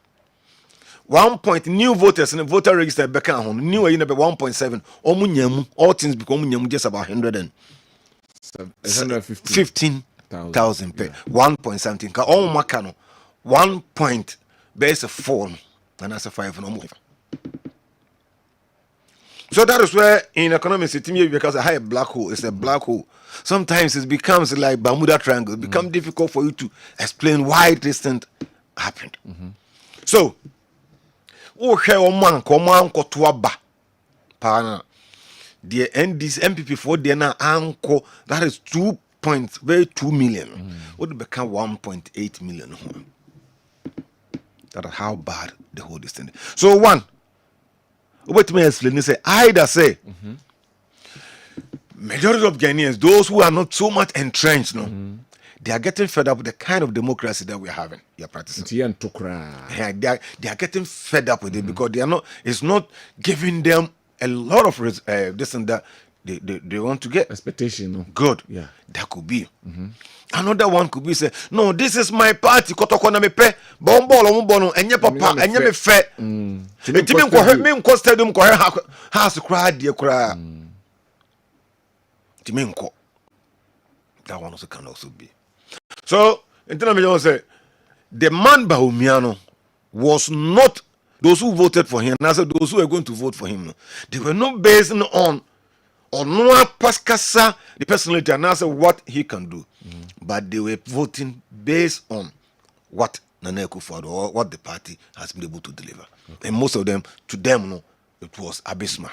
1 point new voters in the voter register Bekan home. New in 1.7. Omu nyamu all things become nyamu just about 115,000 per 1 point something. Ka all makano 1 point base 4 and that's a 5 no more. So that is where in economics it means because a high black hole is a black hole. Sometimes it becomes like Bermuda Triangle. It becomes difficult for you to explain why this thing happened. So, the NDC MPP for the anko that is 2.2 million would become 1.8 million. That is how bad the whole thing is. So one. What may explain? Say either say majority of Ghanaians, those who are not so much entrenched, they are getting fed up with the kind of democracy that we are having. They are practicing. Yeah, they are getting fed up with it because they are not. It's not giving them a lot of this and that they want to get. Expectation. No? Good. Yeah, that could be. Another one could be say, no, this is my party. Kotoko na me pe, bombolo mbono, enye papa, enye me fe. Eti me nko stadium ko house cry dear cry. Eti me nko. That one also can also be. So, internal me say, the man Bawumia was not those who voted for him. Now, those who were going to vote for him, they were not based on no paskasa the personality and answer what he can do, but they were voting based on what Nana Akufo-Addo or what the party has been able to deliver, and most of them, to them, no, it was abysmal.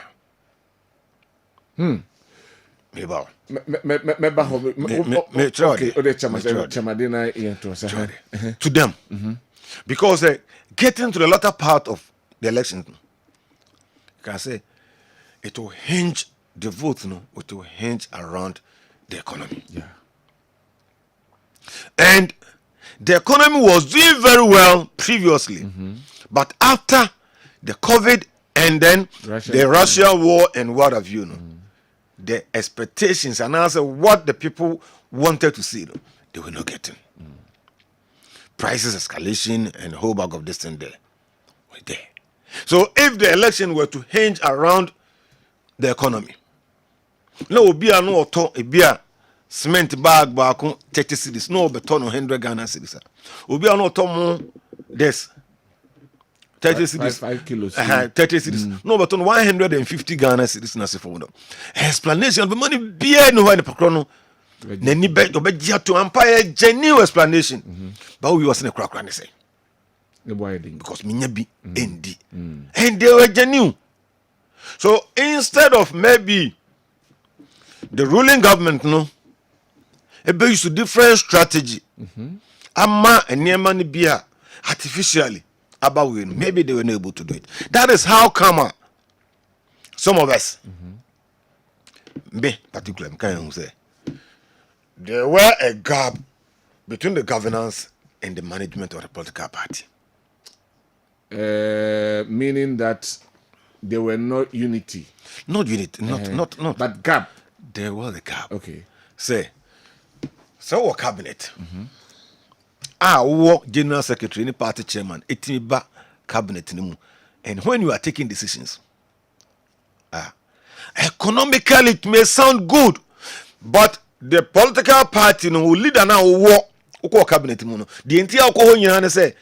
To them, because getting to the latter part of the election, you can say it will hinge. The vote, it will hinge around the economy. Yeah. And the economy was doing very well previously, but after the COVID and then the Russia war and what have you, the expectations and also what the people wanted to see, they were not getting. Prices escalation and a whole bag of this thing there were there. So if the election were to hinge around the economy, no be a no to a beer cement bag back 30 cities, no beton 100 Ghana cities. Obi a no to more this 30 cities 5 kilos 30 cities, no beton 150 Ghana cities na se for them. Explanation the money be no when the pakrono na ni be to be to empire genuine explanation, but we was in a crack and say because me be endi and they were genuine. So instead of maybe the ruling government, ebe used to different strategy. Ama and ni bia artificially about maybe they were not able to do it. That is how come some of us, me particularly, can say there were a gap between the governance and the management of the political party. Meaning that there were not unity. Not unity, not. But gap. There was a gap. Okay. Say, so our cabinet. Our general secretary, any party chairman, etimiba cabinet nimu. And when you are taking decisions, economically it may sound good, but the political party no leader now wo cabinet mu no. The entire ko ho nyina say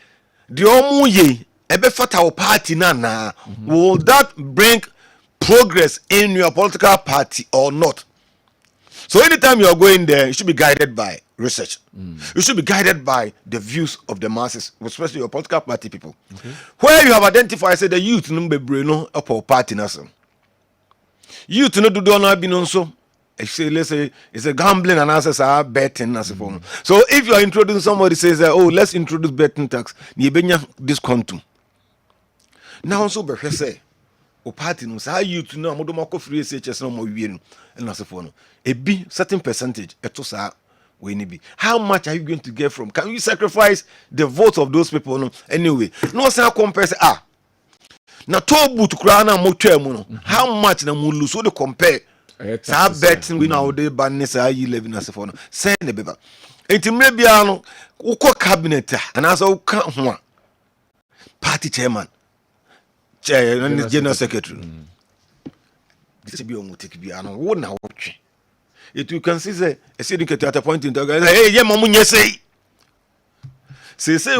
the omu ye ebe fata wo party na will that bring progress in your political party or not? So anytime you are going there, you should be guided by research. You should be guided by the views of the masses, especially your political party people. Okay. Where you have identified, say the youth no be no upper party naso. Youth no do no be no so. Say let's say it's a gambling and answers are betting as for. So if you are introducing somebody says that, oh, let's introduce betting tax, ni benya discount. Now also be say o party no say youth no amodo mako free SHS no mo wie no and as for no. A B certain percentage eto sa we ni bi. How much are you going to get from? Can you sacrifice the vote of those people no anyway? No say compare say na to boot kura na mo twa mu no. How much na mo lose so they compare? Sa betting we now dey ban say you living as for no. Say ne beba. Enti mre bia no ukọ cabinet and as o ka ho a party chairman general secretary. This be on take bia no wo na wo twe. It you can see say a syndicate at a point in time hey ye mamu nye say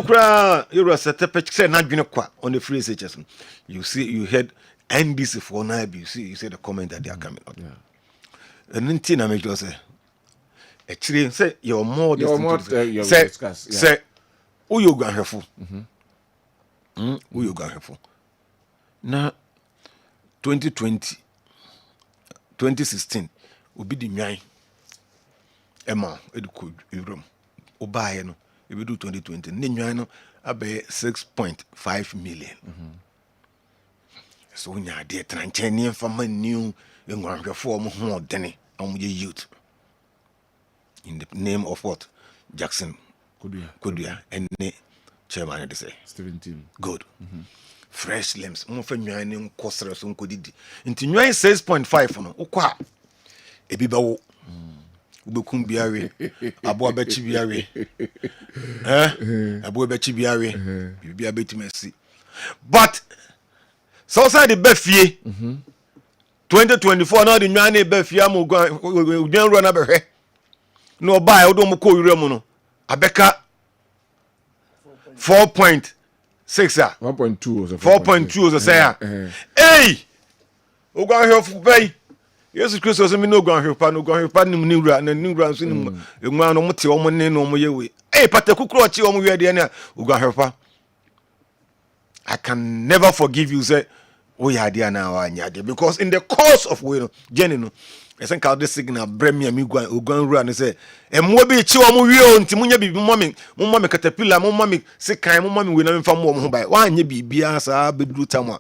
kura you are set up say na dwene kwa on the free SHS. You see you heard NDC for now you see the comment that they are coming out. And then na make you say actually say you're more say who you go helpful who you go helpful na 2016 obi di nwan ema eduko eurom obaye no ebi do 2020 ne nwan no abe 6.5 million. So nya de tranche ne fama new enwanhwefo mo ho odene am ye youth in the name of what Jackson Kodua and ne chairman they say 17 good. Fresh limbs mo fa nwan ne nkosere so nkodidi nti nwan 6.5 no ukwa ebi bawo ubekum biawe abo abachi biawe abo abachi biawe bibia betimasi but so say the befie 2024 now the nwan e befie am odwan ro na behwe no buy odo mo ko wura mu no abeka 4.6 4.2 or say hey ogwan hefu pay Jesus Christ so me no ogwan hefu no ogwan hefu nim ni wura na ni wura so nim enwa no mote o mo ne no mo yewe hey patakukro ochi o mo wi de na ogwan hefu I can never forgive you say we had there now anyade because in the course of we journey no I think how this signal bremi ami ogwan ru and say emwo bi chi o mo wi o nti munya bibi mo mami caterpillar mo mami sekan mo mami we na mfa mo ho bai wa anya bibia sa beduru tamwa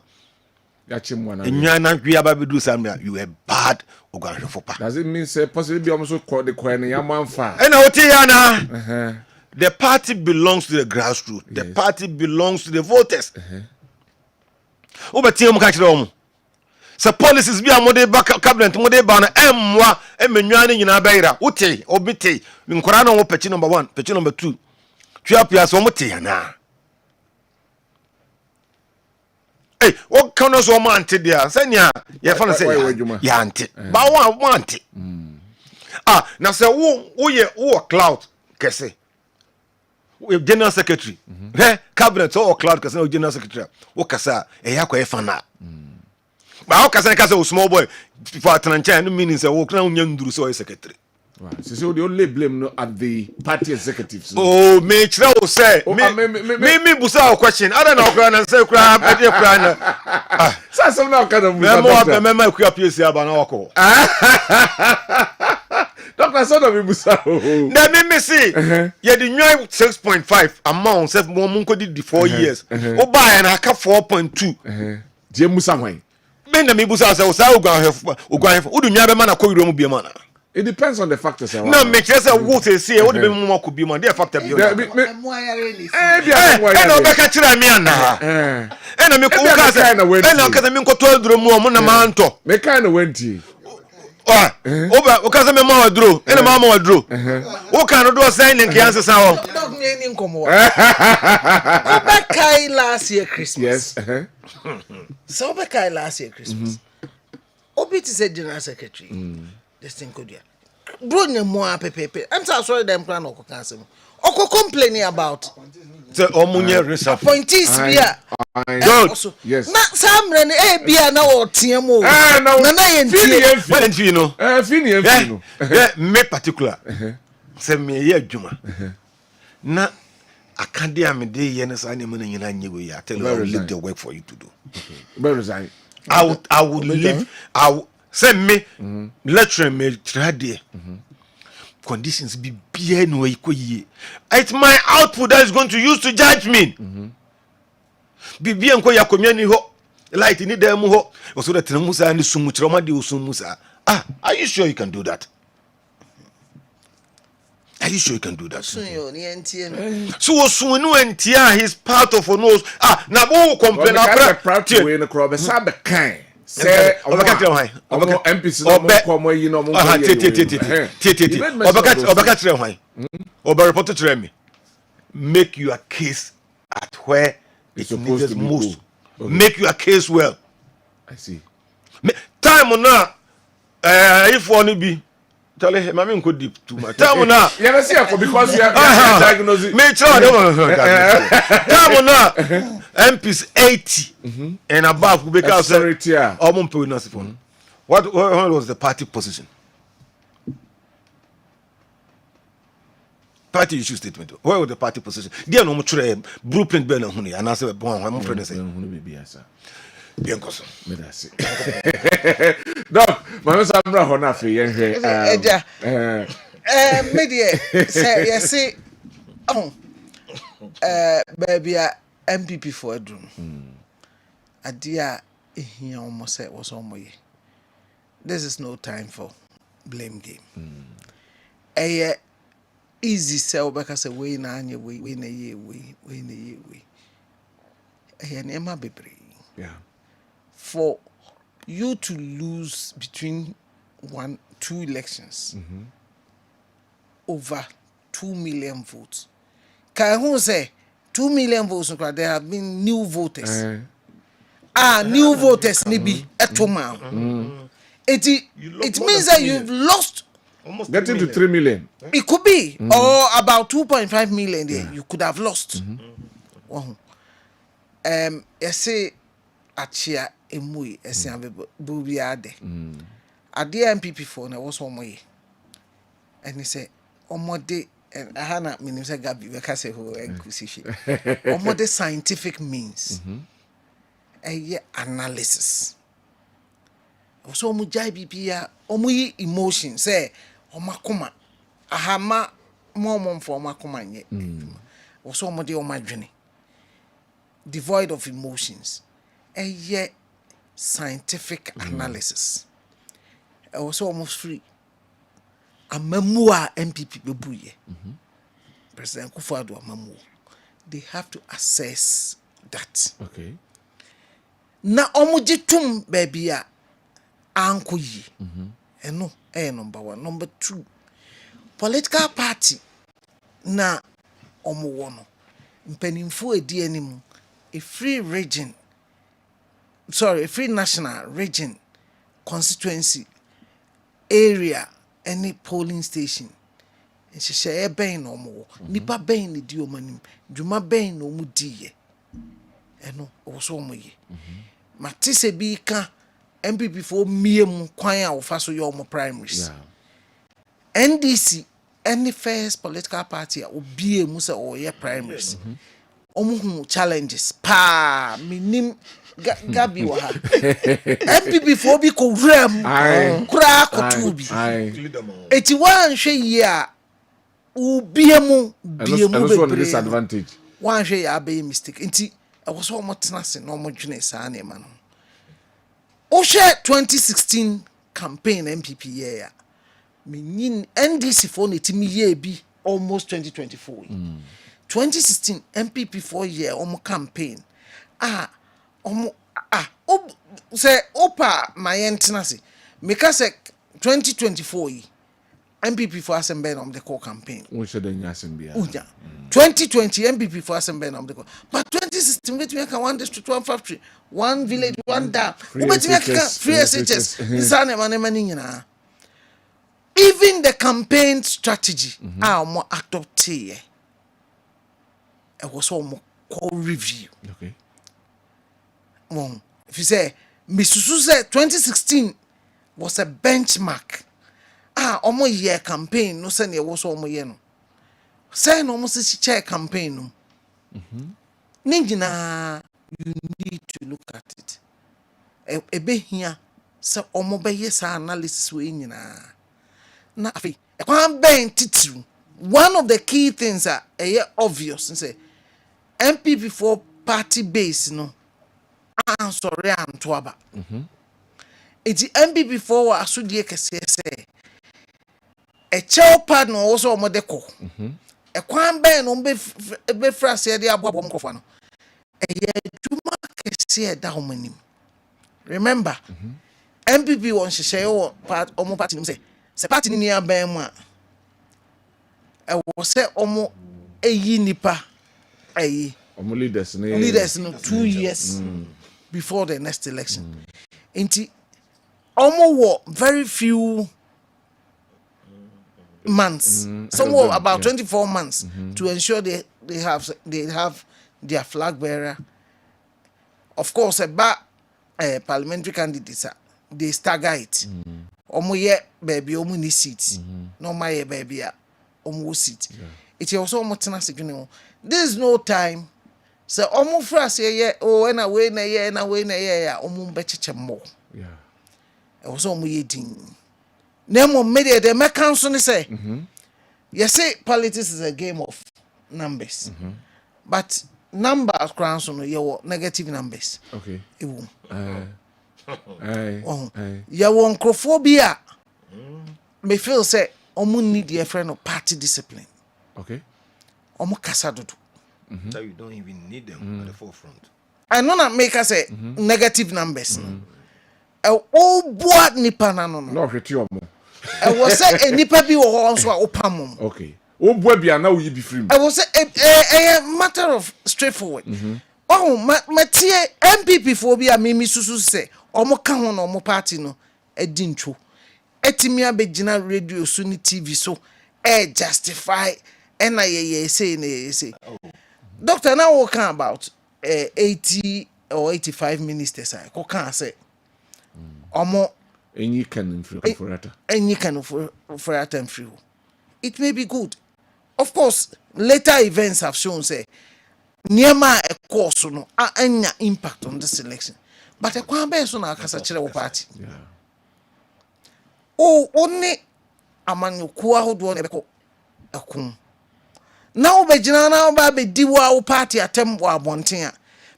ya chimwa na enwa na hwe aba beduru samra you were bad ogwan hwefo pa. Does it mean say possibly be almost call the coin ya manfa and oti ya na the party belongs to the grassroots. The party belongs to the voters. Obetie mu ka kire omo so policies bi amode ba cabinet mode ba na emwa emenwa ne nyina bayira wote obite nkora na wo pechi number 1 pechi number 2 twapia so mote ya na eh wo kan so mo ante dia sanya ye fa na say ya ante ba wo ante na say wo cloud kese general secretary cabinet or cloud kasa general secretary wo kasa yakwa efana ba wo kasa kasa small boy for atrancha no meaning say wo kana unya nduru so secretary. Wow. So the only blame no at the party executives. Oh, me chira o say me busa o question ada na okra na say okra e dey okra na say some na okra busa me ma okra PC aba na wako Doctor son of busa na me see ye the new 6.5 amount self mo nko di 4 years o buy na aka 4.2 je musa hwan na me busa say say oguan udu nya be ma na ko yiro mu bi ma na. It depends on the factors. No, make sure say wo say wo de be mu ko bi ma dey factor bi. Emu ayare ni. Na obeka kire me ana. Na me ko ka say na ka say me ko to aduro mu o na ma nto. Me kind of wenti. Oba o ka say me ma waduro, na ma waduro. O ka no do say nke yan sesa wo. Dog me ni nkomo. Obekai last year Christmas. Yes. So obekai last year Christmas. Obi ti say general secretary. This thing could ya. Bro ne mo apepepe. I'm sorry them plan oko cancel. Oko complaining about Say omunye reshuffle. appointees bia. Good. Yes. Na samre ne bia na o team o. Na yentie. When you know. Fini. Me particular. Say me ye adwuma. Na akade amede ye ne sa ne mo nyina nyewe ya. Tell you I will leave the work for you to do. But resign. I would leave. Send me lecture me trade conditions be bien no ikoyi. It's my output that is going to use to judge me. Be bien ko yakomia ni ho light ni dem ho so that musa ni sumu troma de usumusa. Are you sure you can do that? Are you sure you can do that? So yo ni entie no. So osun no entia he's part of nos. Na bo complain proud to we in the crowd be sabe kan. Say MPs no mo komo yi no mo Oba report to me. Make your case at where it's needed most. Make your case well. I see. Time on now if one be tell him mama go deep too much. Time on now you see because you have diagnosis. Me try time on now MPs 80 and above because what was the party position? Party issue statement. Where was the party position? There no much blueprint be na hunu ya na say bon am friend say hunu be bia sa. Bien koso. Me da say. Doc, mama samra ho na fe yen hwe. Eja. Me dey say yes baby MPP for adrum. Adia ehia omo say was omoye. This is no time for blame game. Easy sell because we na anye we na ye we na ye we. Ema bebre. Yeah. For you to lose between 2 elections over 2 million votes. Can who say 2 million votes? There have been new voters. New voters nibi etoma. It means that you've lost. Almost getting to 3 million. It could be, or about 2.5 million there. You could have lost. I say, Achia Emui, Essian Bubiade. At the MPP phone, I was one way. And he said, Omode, and I had not mean, Gabi, because I who inquisition. Omode scientific means a analysis. So, Mujai BPA, Omui emotion, say, Omakuma, Ahama, Momon for Omakuma, yet. Was somebody on my journey. Devoid of emotions, a yet scientific analysis. I was almost free. A memoir MPP Bebuye, President Kufuor Mamu. They have to assess that. Okay. Na omujitum baby ya anko yi. Eno number 1. Number 2, political party na omuwono. Mpenimfu edi animu. A free national region, constituency, area, any polling station. And she share ben no more. Nipa ben ni di omanim. Juma ben no mu diye. Eno also mo ye. Matise bi ka MPP for miem kwan a ofa so your primaries. NDC any first political party obi emu se o ye primaries. Challenges pa minim Gabi wa ha MPP for bi ko wram kura ko bi eti wan hwe yi a ubiemu be disadvantage wan hwe ya be mistake enti e wo so mo tena se no mo dwene sa na ma no share 2016 campaign MPP year. Me NDC for netimi year be almost 2024. 2016 MPP 4 year campaign. Say opa my entenance. Make say 2024 MPP for Assembly the core campaign. We should then Assembly. 2020 MPP for Assembly the core. But 2016 we make one district, one factory, one village, one dam. We make free SHS. Even the campaign strategy more adopted. It was all more review. Okay. Well, if you say Misusu said 2016 was a benchmark. Omo year campaign no send was omo year no. Say no almost chair campaign no. Ninjina, you need to look at it. Ebe here say omo be yes analysis we nyina. Na afi e kwan ben titru. One of the key things are obvious say MPP for party base no. Sorry anto aba. Iti MPP for asudie kese say a child partner also modeko. A kwan ben no be frase de abobo mkofo no. Eye dwuma kese da homanim. Remember, MPP won hye yo part omo party nim say party ni aban mu a wo say omo eyi nipa ayi Omo leaders no 2 years before the next election. Inti omo wo very few months, somewhere about 24 months to ensure they have their flag bearer. Of course, about parliamentary candidates, they stagger it. Omo ye baby omo ni seat. No my ye baby omo seat. It is also omo tena signal. There is no time. So omo frase ye when away na ye omo becheche mo. Yeah. E also omo ye din. Nemo media the me council ni say. You say politics is a game of numbers. But numbers council no ye negative numbers. Okay. Ewu. Yeah, one crophobia. Me feel say omo need your friend of party discipline. Okay. Omo kasa dodo. So you don't even need them at the forefront. I know that make us say negative numbers. Oh boy nipa na no. No hwete omo. I was say nipa bi wo ho so a opam. Okay. O boy bia na wo yi bi free. I was say a matter of straightforward. Oh matie MPP for bi a mimi susu say omo ka ho na omo party no edi ntwo. Etimi abegina radio so ni TV so justify and I say Doctor, now we can about 80 or 85 ministers. I can say, omo Any can for that. any kind of for that and free. It may be good. Of course, later events have shown say near my course no any impact on this election. But I can't bear so now because party. Yeah. Oh, only amanu kuwa who do ne akum. Now be jina now be diwa party atem wa bonten.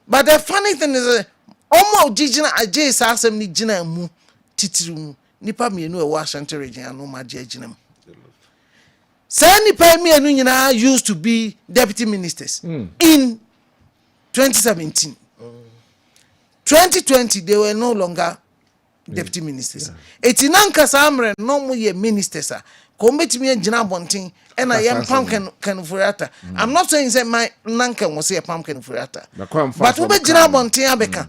But the funny thing is omo jijina aje sasem ni jina mu titiru nipa mienu e wa Ashanti region no ma je jina mu. Say nipa mienu nyina used to be deputy ministers in 2017. 2020 they were no longer deputy ministers. Etinanka samre no mu ye ministers a kombetimi agina bonten and I am pumpkin furata. I'm not saying say my nanka was a pumpkin furata. But we be gina bonten abeka.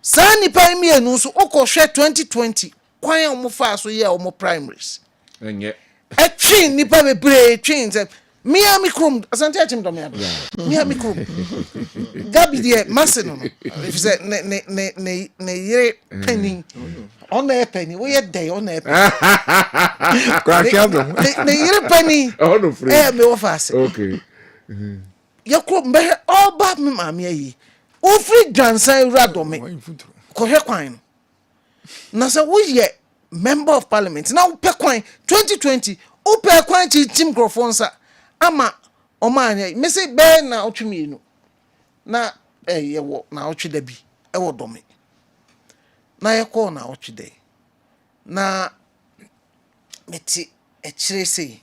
Sa nipa mienu so okwohwe 2020 kwan omo fa so ye omo primaries. Enye. E twin nipa bebre twin say Mia mikrum asante achim do mia. Mia mikrum. Gabi de masse no. If you say ne yire penny. On a penny. We ye day on a penny. Ne yire penny. Oh no free. Eh me wo fast. Okay. Your krum be all bad me ma me yi. O free dansan rado me. Ko hwe kwan. Na say wo ye member of parliament. Na wo pe kwan 2020. O pe kwan chi tim grofonsa. Ama omanya me say be na otwemi no na ye wo na otwe da bi e wo dome na yɛkɔɔ na ɔtwe dɛ na mete akyire sei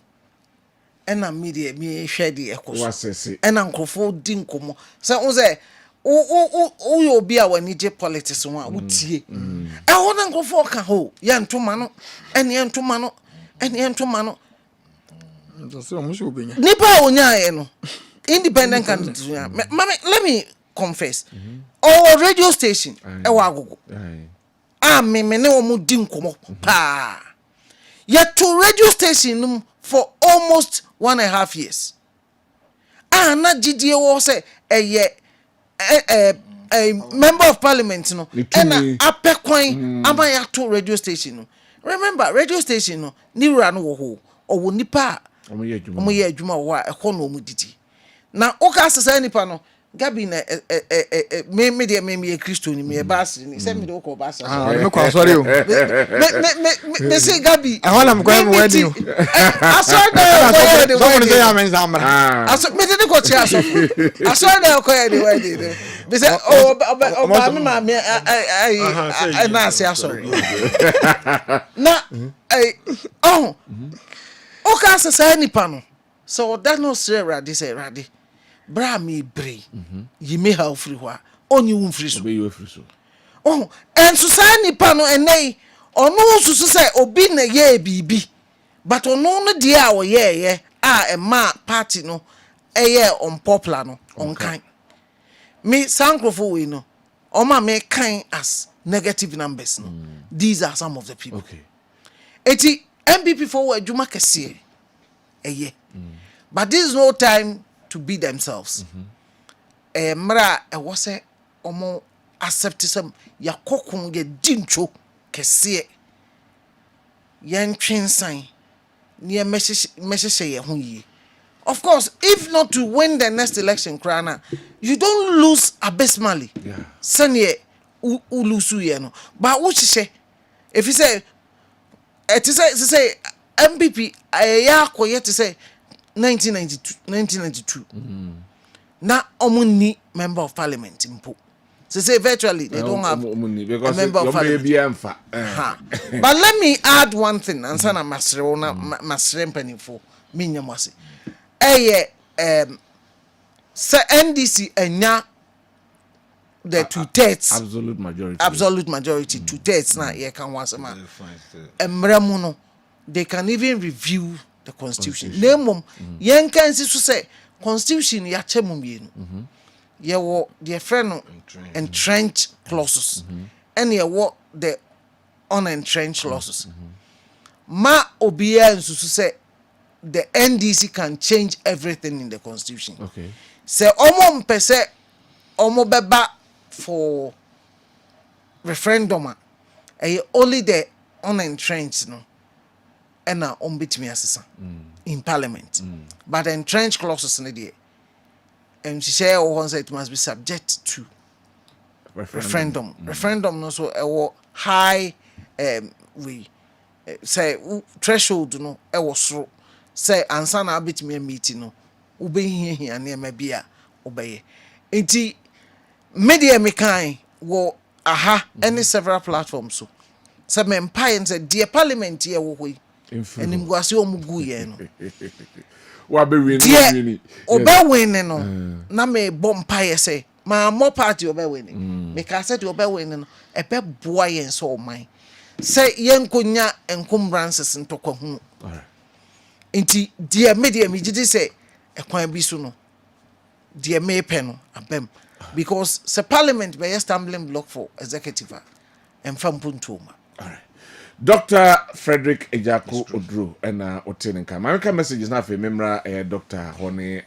ɛna media mehwɛ de ɛkɔ so Wasese. ɛna nkurɔfoɔ di nkɔmmɔ sɛ wo sɛ woyɛ obi a w'ani gye politics ho a wotie ɛhɔ na nkurɔfoɔ ka ho yɛntoma no ɛne yɛntoma no ɛne yɛntoma no So I'm sure being nipa a onyaeɛ no independent candidate let me confess ɔwɔ radio station ɛwɔ agogo a me ne wɔn di nkɔmmɔ paa yɛto radio station no for almost 1.5 years na gyidie wɔ sɛ ɛyɛ member of parliament no ɛna apɛ kwan ama yɛato radio station no remember radio station no ne wura no wɔ hɔ ɔwɔ nipa a ɔmo yɛ adwuma wɔ a ɛkɔ na ɔmo didi na ɔka asesa nipa no Gabi na me de me yɛ Kristo ni me yɛ baasiri ni sɛ me de wokɔ baasiri me kwa sorry o me say Gabi ahona me kwa me wadi o asɔ da ko de someone say amen zamra asɔ me de ko tia asɔ asɔ da ko de wadi de me say o me ma me ai na say asɔre na o ka asesa nipa no so that no say radi say radi bra me bre yi me ha ofri ho a onyi wo mfiri so be you free so enso sa nipa no enei ono susu se obi na ye bibi but ono no die a wo ye a ma party no eye unpopular no onkan me sankrofo we no o ma me kan as negative numbers no these are some of the people okay eti MPP for adwuma kese eye but this is no time to be themselves. Mra was say omo accept some yakokun ye dincho kese yen twinsan near message ye hu yi. Of course, if not to win the next election crana, you don't lose abysmally. Yeah. Sanye ulusu ye no. But what she say if you say it say MPP ya ko yet to say 1992 na omuni member of parliament impo say virtually they don't have a member of parliament but let me add one thing and sana masre na masre mpanifo minyamwase say NDC enya the 2/3 absolute majority 2/3 na ye kan wasema emramu no they can even review the constitution. Nemom yen kan si so say constitution ya chemu mienu. Ye wo the friend no entrenched clauses. And ye wo the unentrenched clauses. Ma obiya nso so say the NDC can change everything in the constitution. Okay. Say omo mpese omo beba for referendum only the unentrenched no and now between us in parliament. But the entrenched clauses in the and she said it must be subject to referendum. Referendum no so a high we say threshold no e was so say ansa na between meeting no ube here near maybe a obey. Enti media mekan wo aha any several platforms so. Say me empire and say dear parliament here wo and him was your mugu no. Wa be win ni. Obe win no. Na me bompire say ma more party obe win. Me ka say obe win no. E pe boa yen so man. Say yen konya encumbrances ntokwa hu. Alright. Nti dear media me gidi say e kwan bi so no. Dear me pe no abem because the parliament be a stumbling block for executive and fampuntoma. Alright. Dr. Frederick Ejaku Odru and Otenenka. My messages now for memra Dr. Hone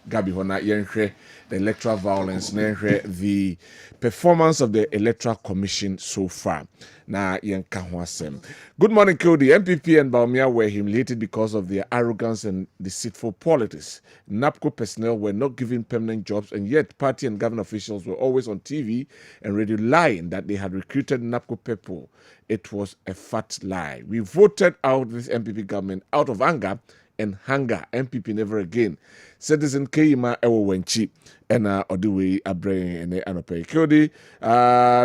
Gabi Hona yenhwe the electoral violence yenhwe the performance of the Electoral Commission so far. Na yenka ho asem. Good morning, Kodi. MPP and Baumia were humiliated because of their arrogance and deceitful politics. NAPCO personnel were not given permanent jobs, and yet party and government officials were always on TV and radio lying that they had recruited NAPCO people. It was a fat lie. We voted out this MPP government out of anger and hunger. MPP never again. Citizen Kayima Ewo Wenchi and Odiwe Abre and Anope Kodi.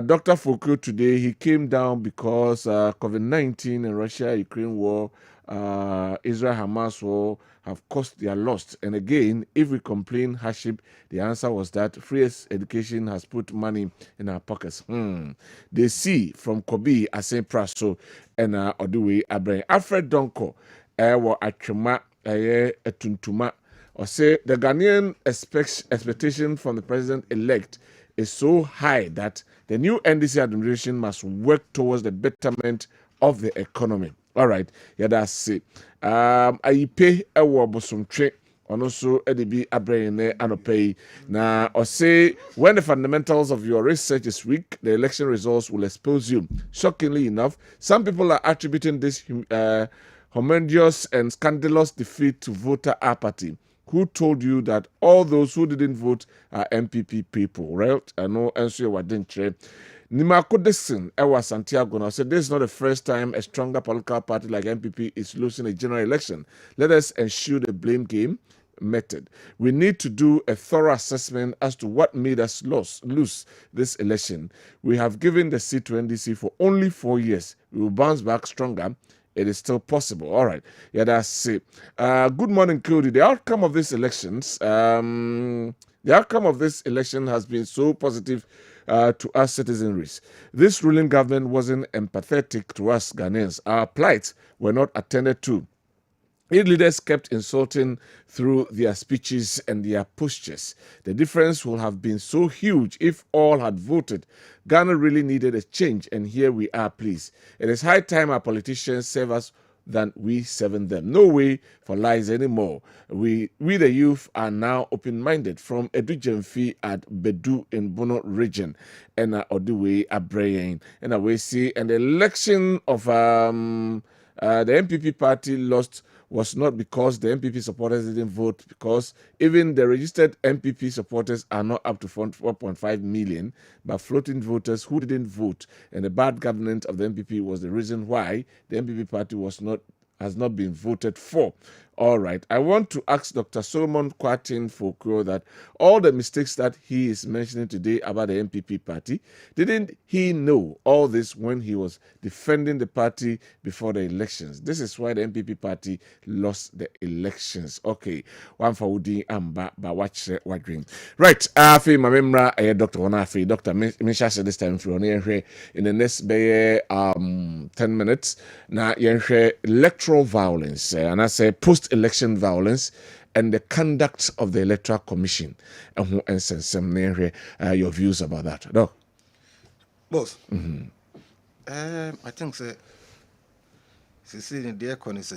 Dr. Foucault today, he came down because COVID-19 and Russia-Ukraine war, Israel-Hamas war have caused their loss. And again, if we complain hardship, the answer was that free education has put money in our pockets. They see from Kobe, Asen Praso, and Odiwe Abre. Alfred Donko, Ewo Achuma, Etuntuma, or say the Ghanaian expectation from the president-elect is so high that the new NDC administration must work towards the betterment of the economy. All right, yeah, that's it. I pay a wabosumtre on also EDB Abrene Anopay. Now, or say when the fundamentals of your research is weak, the election results will expose you. Shockingly enough, some people are attributing this horrendous and scandalous defeat to voter apathy. Who told you that all those who didn't vote are MPP people, right? I know answer what didn't say. Nimako Dixon, Ewa Santiago, now said this is not the first time a stronger political party like MPP is losing a general election. Let us ensure the blame game method. We need to do a thorough assessment as to what made us lose this election. We have given the seat to NDC for only 4 years. We will bounce back stronger. It is still possible. All right. Yeah, that's it. Good morning, Cody. The outcome of these elections, the outcome of this election has been so positive to us citizens. This ruling government wasn't empathetic to us Ghanaians. Our plights were not attended to. Its leaders kept insulting through their speeches and their postures. The difference would have been so huge if all had voted. Ghana really needed a change, and here we are, please. It is high time our politicians serve us than we serving them. No way for lies anymore. We the youth are now open-minded from Edu Jemfi at Bedu in Bono region and Oduwe Abrayan. And we see an election of the MPP party lost was not because the MPP supporters didn't vote, because even the registered MPP supporters are not up to 4.5 million, but floating voters who didn't vote. And the bad governance of the MPP was the reason why the MPP party has not been voted for. All right. I want to ask Dr. Solomon Kwatin Foucault that all the mistakes that he is mentioning today about the MPP party, didn't he know all this when he was defending the party before the elections? This is why the MPP party lost the elections. Okay. One for Udi Amba, but watch what dream. Right. Afi Mamemra, Dr. Wanafi, Dr. Misha said this time from here in the next 10 minutes. Now, electoral violence, and I say post-election violence and the conduct of the Electoral Commission. And some your views about that. No? Both. I think Cecilia Diakon is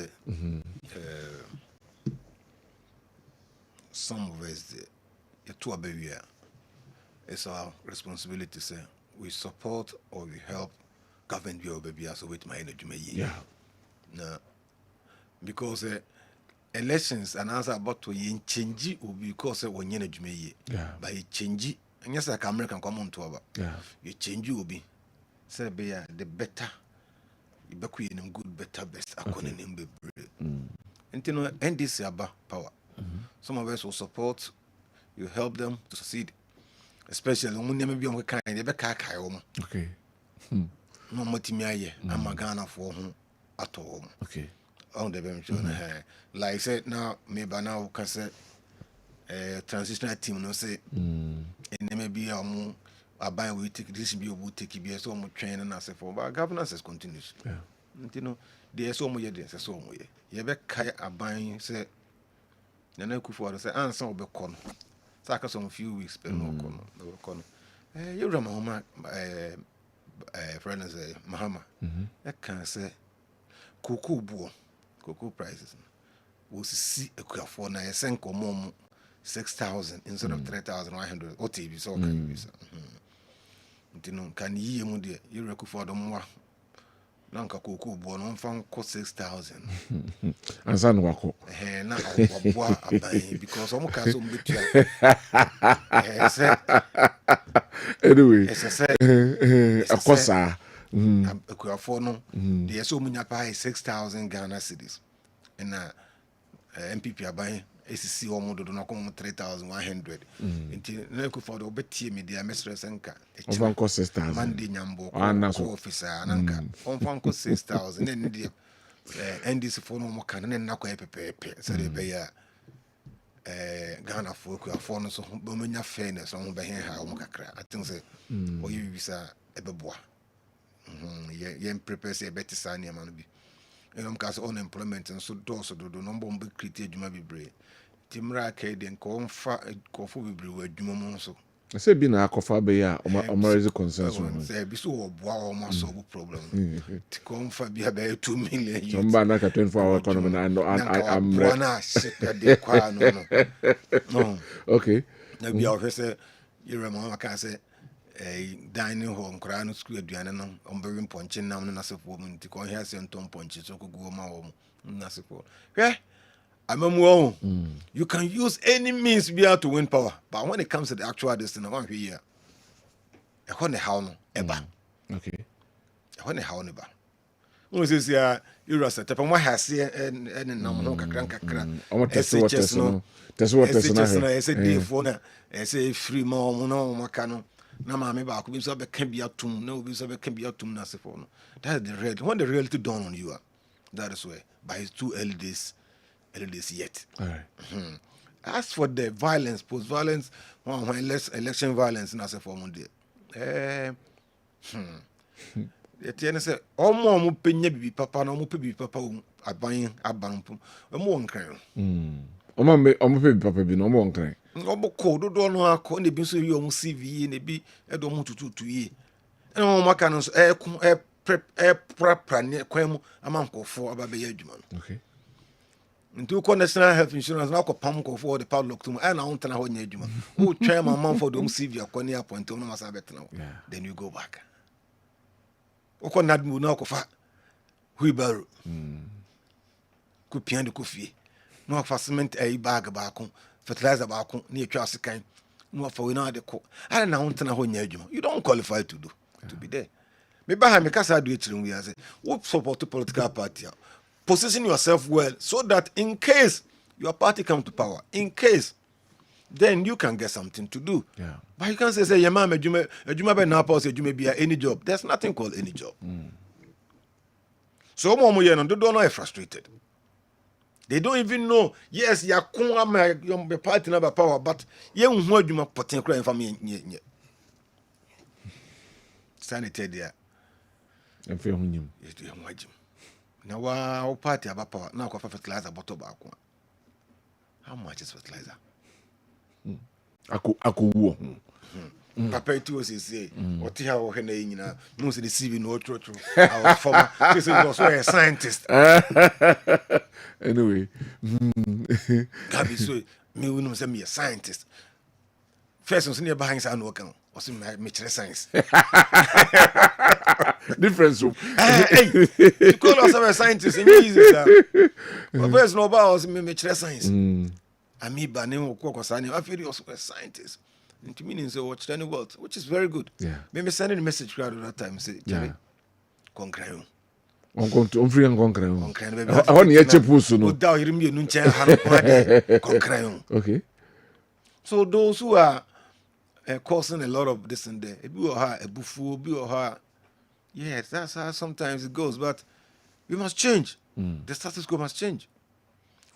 some of us, it's our responsibility to say we support or we help government baby so with my energy. Yeah. No. Because elections and answer about to change because when you energy by change and yes like American come on to about you change will be say be the better you be good better best according to be and you know NDC about power. Some of us will support you, help them to succeed, especially when you be on kind they be okay. No motimia I'm a Ghana for at all. Okay. On the bench, like I said now, maybe now can say transitional team no say, and maybe I buy we take this be able to take it so much training and say for but governance is continuous. Yeah. You know, there's so much there, so much. You be kai a buying say, you know, for say answer will be corner. So I some few weeks, but no corner. You remember friend say Mahama. I can say cocoa prices will see a car for na send common 6,000 instead of 3,100 or TV so can be you know can ye mu de you reku for the more nanka cocoa bo no fan cost 6,000 ansan wako na oboa aban because omo ka so mbetua anyway of course for no the so munya pay 6,000 Ghana cedis and MPP aban ACC omo do no kom 3100 nti na ku for do betie media mesres nka Ovanko 6,000 Monday nyambo so officer ananka onfanko 6,000 ne ndi NDC for no mo kan ne na kwa pepepe so de be ya Ghana for ku afo no so bo menya fairness so ho be hen ha mo kakra I think say oyi visa ebeboa ye prepare say better sani ma no bi enom ka so unemployment so do no mbom be create adwuma bibre timra ka de nko bibre wa adwuma mo so say bi na akofa be ya omarezi consensus say bi so oboa o ma so problem ti ko fa bi be 2 million so mba na ka 24-hour economy na I'm na shit de kwa no okay na bi o say you remember ka say dining hall nkra no school aduane no ombewe mponche nam no nasefo mu nti ko hia se ntom ponche so koguo ma wo mu nasefo amamu you can use any means to win power, but when it comes to the actual destiny one here e ho ne how no eba okay e ho ne how ne ba we say say you rasa tepa mo ha se en nam no kakra omo test what na e say dey for na e say free ma omo no maka no na maame ba ko bi so be kan bi atum na obi so be kan bi atum na sefo no that is the reality. When the reality dawn on you that is where by his 2 early days yet. All right. As for the violence, post-violence, when election violence na sefo mo de etiene say omo mo penya bibi papa na omo pe bibi papa aban pum omo nkran omo pe bibi papa bi no omo nkran omo ko do no akọ na bi so yi omo CV na bi edo omo tututu yi na omo maka no so prepra ne kwam amankofo ababe ya adwuma no okay nti ko national health insurance na ko pam ko for the padlock to na won tana ho nya adwuma wo twa ma for do CV akọ appoint no masa betena then you go back ko nadmu na ko fa huibaru ko pian de ko fie no fa cement bag ba ko fertilizer ba ko na etwa sekan no fa we na de ko ala na won tana ho nya adwuma you don't qualify to be there me ba ha me kasa do echirim wi ase wo support political party position yourself well so that in case your party come to power in case then you can get something to do. But you can't say your mama ejuma be na pause ejuma be any job. There's nothing called any job. So mo ye no do not frustrated. They don't even know. Yes, ya kun am your party na power, but ye hu adwuma poten kra en fam nye. Sanity there. En fe hunyim. Ye hu adwuma. Na wa party aba power na kwa fertilizer bottle ba ko. How much is fertilizer? Ako wo papa tu o say oti ha wo he na nyina no se the CV no true our former this is also a scientist anyway gabi so me we no say me a scientist first on senior behind say no kan o say me chere science difference hey you call us a scientist in easy sir first no ba o say me chere science Amiba ne okoko sani I feel also a scientist. It means watch any world, which is very good. Maybe sending a message crowd at that time say, Concrayon. On free and concrayon. On your chepusu no. Without hearing me concrayon. Okay. So those who are causing a lot of this and there, a bufu, yes, that's how sometimes it goes, but we must change. The status quo must change.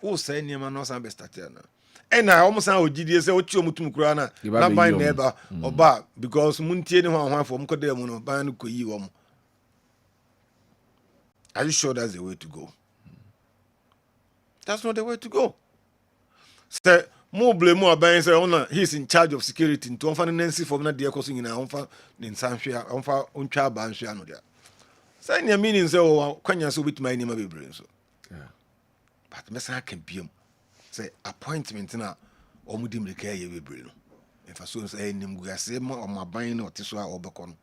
Who say Niama no san be started now? And I almost now GDS say what you mutum kura na buy neighbor or bar because muntie ni ho for mko dey mu no buy no koyi wo mo. Are you sure that's the way to go? That's not the way to go. Say mo blame mo aban say he's in charge of security to onfa nancy for na dey koso nyina onfa ni nsanhwe onfa ontwa abanhwe ano dia. Say nya meaning say o kwanya so bit my name bebre so. But mesa can be say appointment na omudi mreka ye bebre no if so say enim guase ma o maban na otiso a obeko no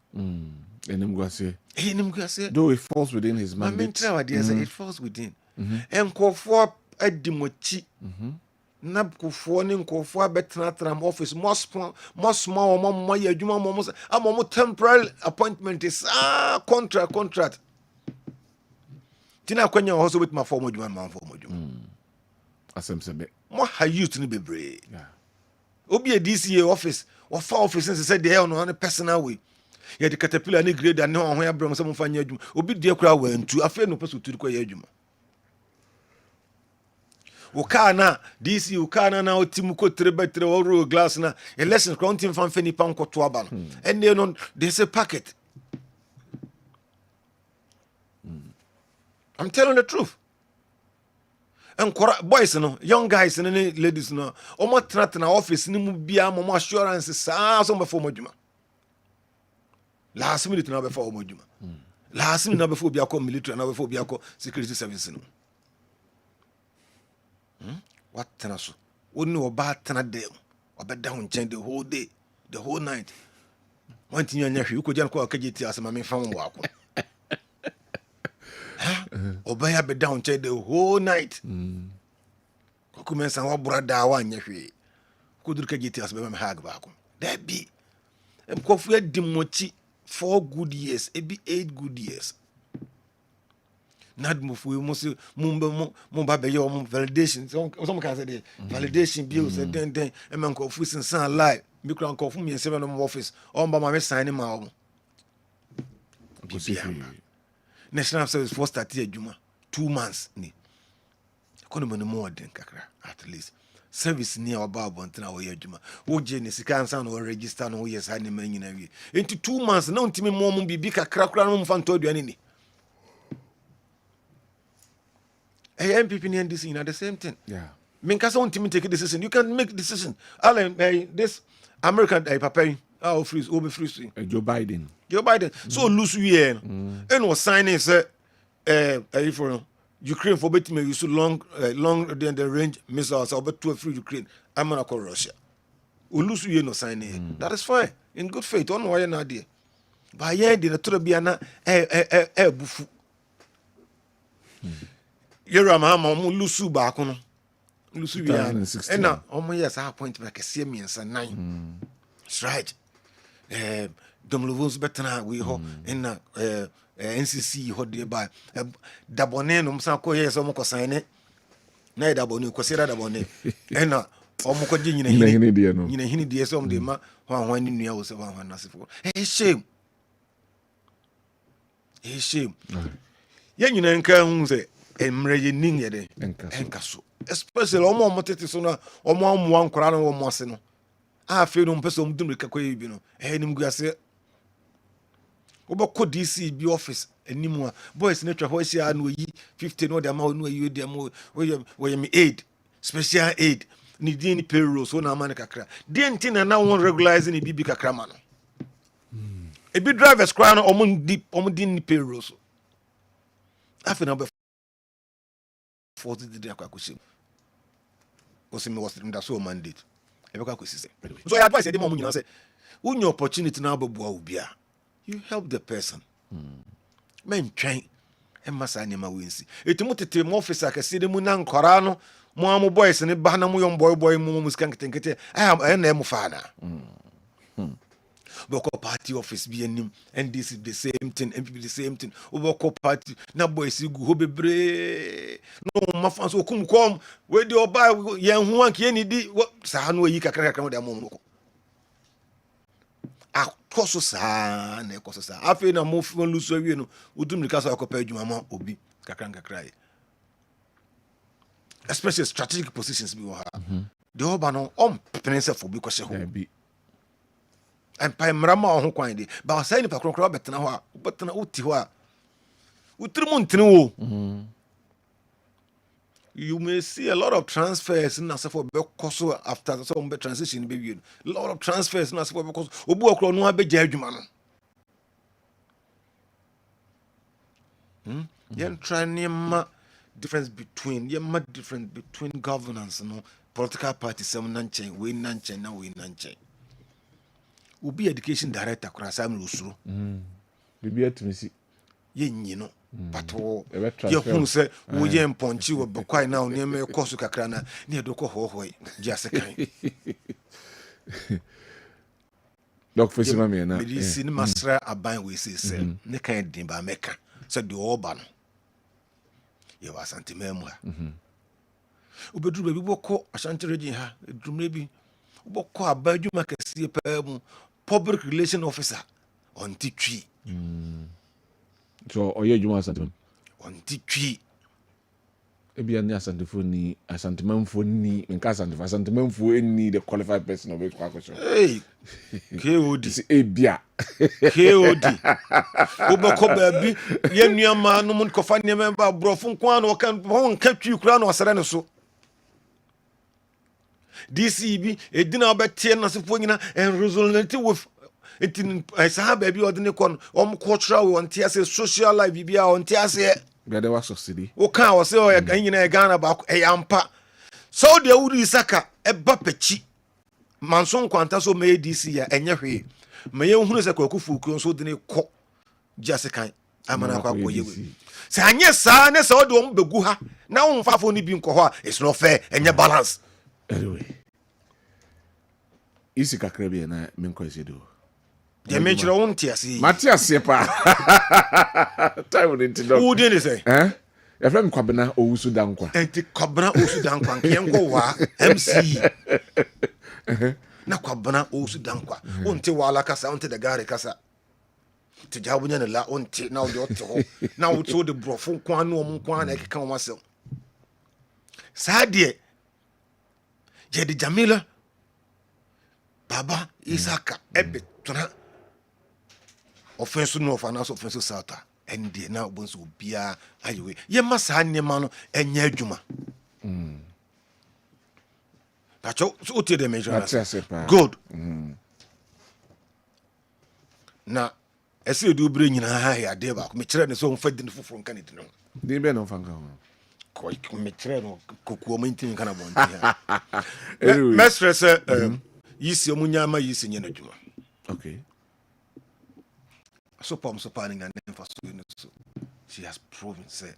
enim guase though it falls within his mandate it falls within enkofo adimochi na kofo ne nkofo abetratram office most small mo ya adwuma mo temporary appointment is contract tina kwanya ho so bit ma form adwuma man form adwuma asem sebe mo ha youth ni bebre yeah obi a DCA office or far office since said the no one personal way ya the caterpillar ni grade and no ho ya bro so mo fanya adwuma obi de kura wa ntu afa no peso turu ko ya adwuma ukana DC ukana na otimu ko trebetre o ro glass na election counting fan fani pan ko to aba no and they no they say packet. I'm telling the truth. And boys no, young guys and ladies no, omo tena office ni mu bia mo assurance saa so before modjuma. Last minute na before modjuma. Last minute na before bia ko military na before bia ko security service no. What tena so? Woni oba tena dem. Obeda ho nchen the whole day, the whole night. One thing anya hwe ukoja nko akageti asema me fa mo akọ. Obaya be down the whole night. Kukumensa wa brada wa nyehwe. Kudur ka giti asbe me hag ba ko. That be mkofu ya dimochi 4 good years, ebi 8 good years. Nad mufu musu mumba be yo validation. Some can say the validation bills and then e man kofu sinsan lie. Bi kura kofu mi 7 no office. On ba ma me sign ma o. National Service for started adwuma 2 months ni economy no more than kakra at least service ni oba abontina wo adwuma wo je ni sika ansa no register no wo yes ha ni manyina wi into 2 months na untimi mo mo bibi kakra kra no mfa nto aduane ni MPP ni NDC na the same thing yeah min kasa untimi take decision you can make decision Alan this American papa freeze be freeze Joe Biden so lose year and was signing say for Ukraine for bet me use long the range missiles over to free Ukraine I'm gonna call Russia lose year no signing that is fine in good faith on why na there but yeah the to be na bufu yera ma lose back no lose year and now yes appointment kese me nsa 9 that's right Domlovos betana we ho in NCC ho de ba dabone no msa ko yes omo ko sign na dabone ko sira dabone ena omo ko nyina hini die so omo de ma ho ni nua wo se ho na sefo shame ye nyina nka hu se emre ye nin ye de enkaso especially omo tete so na omo amwa nkora no wo mo se no afi no mpese omo dum ka ko ye bi no nim guase Obako DC bi office animu boys na twa ho sia na oyi 50 no de ma no oyi de ma we me aid special aid ni di ni payroll so na ma ne kakra di ntina na won regularize ni bibi kakra ma no e bi drivers kra no omo di ni payroll so afi na be 40 di akwakosim osimi was them that so mandate e be kwakosi say so I advise dem omo nyina say unyo opportunity na ababu obia you help the person. Men train and Massanima Wincy. It mutite mo officer can see the Munan Corano, Mo boys and a banner young boy, Momus can think it. I am an Emufana. Boko party office being him, and this is the same thing, and the same thing. Boko party, now boys, you go be brave. No, my fans will come, where do you buy young one can you what Sahano Yika crack on the Momo? Akoso saa na ekoso saa afi na mo fun luso wi no udum nikasa akopa adwuma ma obi kakranka krai especially strategic positions bi wo ha de oba no prensa for bi ko se ho bi empire mrama ho kwan de ba sai ni pa kronkro betena ho a betena uti ho a utrimu ntene wo you may see a lot of transfers in Asafo Bekoso after some transition baby. A lot of transfers in Asafo Bekoso. Obu okro no abeja adwuma no. Yen try nema difference between governance no political parties some nanchen we nanchen na we nanchen. Obi education director kura Sam Lusuru. Bibi atumisi. Yen no but ye hu se wo ye mponchi wo bekwai na oni me koso kakra na ne edoko hohoi just kan Doc Fesima me na me si ni masra aban we se ne kan din ba meka se de oba no ye wa santimemu ha Ubedru baby boko Ashanti region ha, drumre bi. Boko abadwuma kese pa mu public relation officer on titwi. So oye juma Asante. On titwi. Ebi ani Asante manfo ni nka Asante manfo ni the qualified person of it kwakosho. Hey. KOD. It's ebia. KOD. Uboko baby ye nuama no mun kofa niam ba brofo nko an o kan won ka twi kura na osere ne so. DCB edina obetie na sefo nyina en resonate with etin sa baby odine kon cultural on tia say social life bibia on tia say Bede wa subsidy. o kan o say o nyina e Ghana ba e yampa so de wuri saka e ba pechi manson kwanta so me DC ya enye hwe me ye hunu se kwakufu ku so de ne ko jase kan amana kwa koyewe se anye sa ne se o de o begu ha na won fafo ni bi nko ho a it's not fair enye balance. Anyway. Isi kakra bi na menko esedo. De me kire won tiase. Matias pa. Time we need to Who did say? Your friend Kwabena Owusu Dankwa. Enti Kwabena Owusu Dankwa nkenko wa MC. Na Kwabena Owusu Dankwa. Unti wala kasa, unti de gare kasa. Ti jabunya ne la unti na odi oto ho. Na uto de brofo kwa no mu kwa na ekeka wo asem. Saa de je de Jamila Baba Isaka ebe tuna offense no offense offense South and the now bonso bia ayewe ye masa nema no enye adwuma pacho so te de measure good na ese du bre nyina ha ya de ba me kire ne so mfa di foforo nka ne di no Din be no fanka ho. ko me kire no kokuo mentin kana bon ti me stress yisi omunya ma yisi nyina adwuma. Okay. So palm so panning and for so she has proven say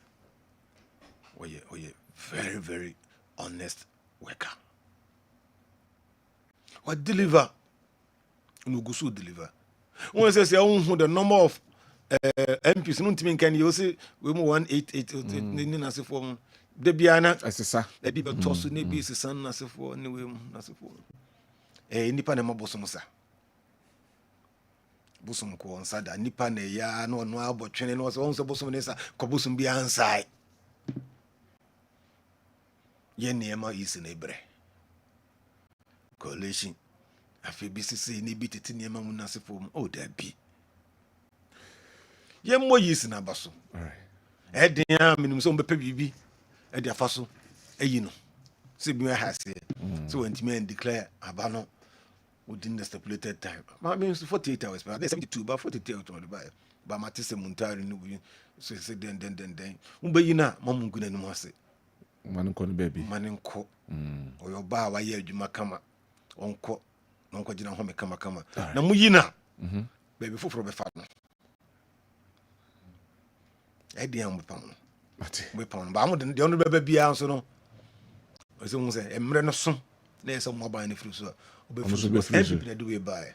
oh yeah very very honest worker. What deliver no go so deliver. When say the number of MPs no team can you say we mo 188 ni na se for de biana Asesa. e bi be toso ne bi sesan na se for ni we na se for nipa na maboso sa busum ko onsa da nipa na ya no no abotwene no so busum ne sa ko busum bi ansai ye niema isi na ebre coalition afi BCC ni bi tete niema mu na sefo o da bi ye mo yisi na baso All right. edin minimum so mbepe bibi e dia faso eyi no se bi ha se so when me declare abano within the stipulated time. I mean, 48 hours, but 72, but 48 hours on the buy. But Matisse Muntari, so then. Umbayina, Mamma Guna no Mase. Manko baby. Maninko, or your bar, why you makama, unco, nonco Jina Home Kama. Namuyina, baby, for the father. I dear weapon, but I'm the only baby answer. No, as soon as a mrenosum, there's some mobile in the fruit. Everybody do we buy.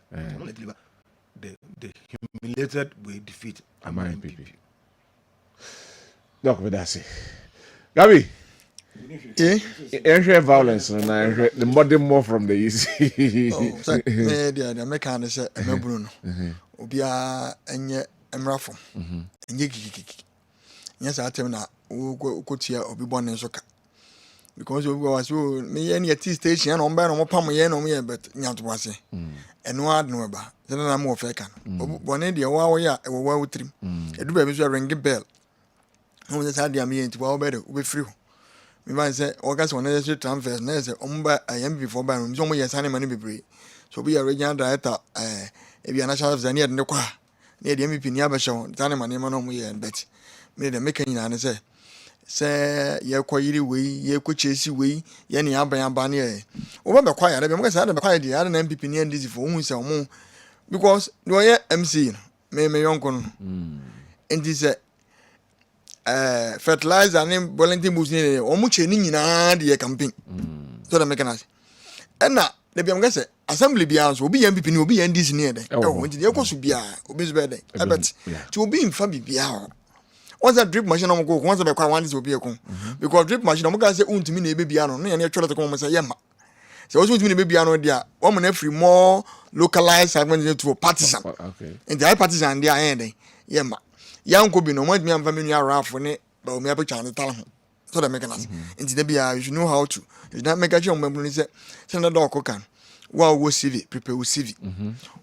The humiliated we defeat Aman Ntie. Doc Vedasi. Gabi. Ensure violence and the modern more from the easy. Oh, so the American is a Bruno. Obia enye emrafo. Enye kiki. Yes, I tell na go tia obi born in soka. Because we was me any at station on ban on pam ye no me but nyant wase eno ad no ba then na mo fe kan bone de wa ya e wa wutrim edu ba bi so ring bell no just had am ye nti wa obede we free me ban say August one is transfer na say omba am before ban me so mo yes ani mani bebre so be a regional director e bi national officer ne de kwa ne de MP ni abasho tane mani ma no mo ye bet me de make nyina ne say ye kwayiri we ye kwechesi we ye ne aban ne o ba kwaya be mo say na be kwaya di na MPP ni ndisi fo hu say omo because no ye MC me yonko no ndi say fertilizer ne volunteer boost ne omo che ni nyina de campaign so da mechanic na de bi am say assembly bia so obi MPP ni obi ndisi ne de ndi ye ko so bia obi so be de but ti obi mfa bibia once a drip machine on go once be kwa one this will be a con because drip machine am go say untimi na baby ano na twa to come say yema so also untimi na baby ano dia o mo na free more localized segment to partisan okay and the partisan dia end yema yanko bi no mo admi am family arafo ne ba o me apecha ne tala ho so that make us into the bia you know how to you not make a job me say na dog kan wa wo CV prepare wo CV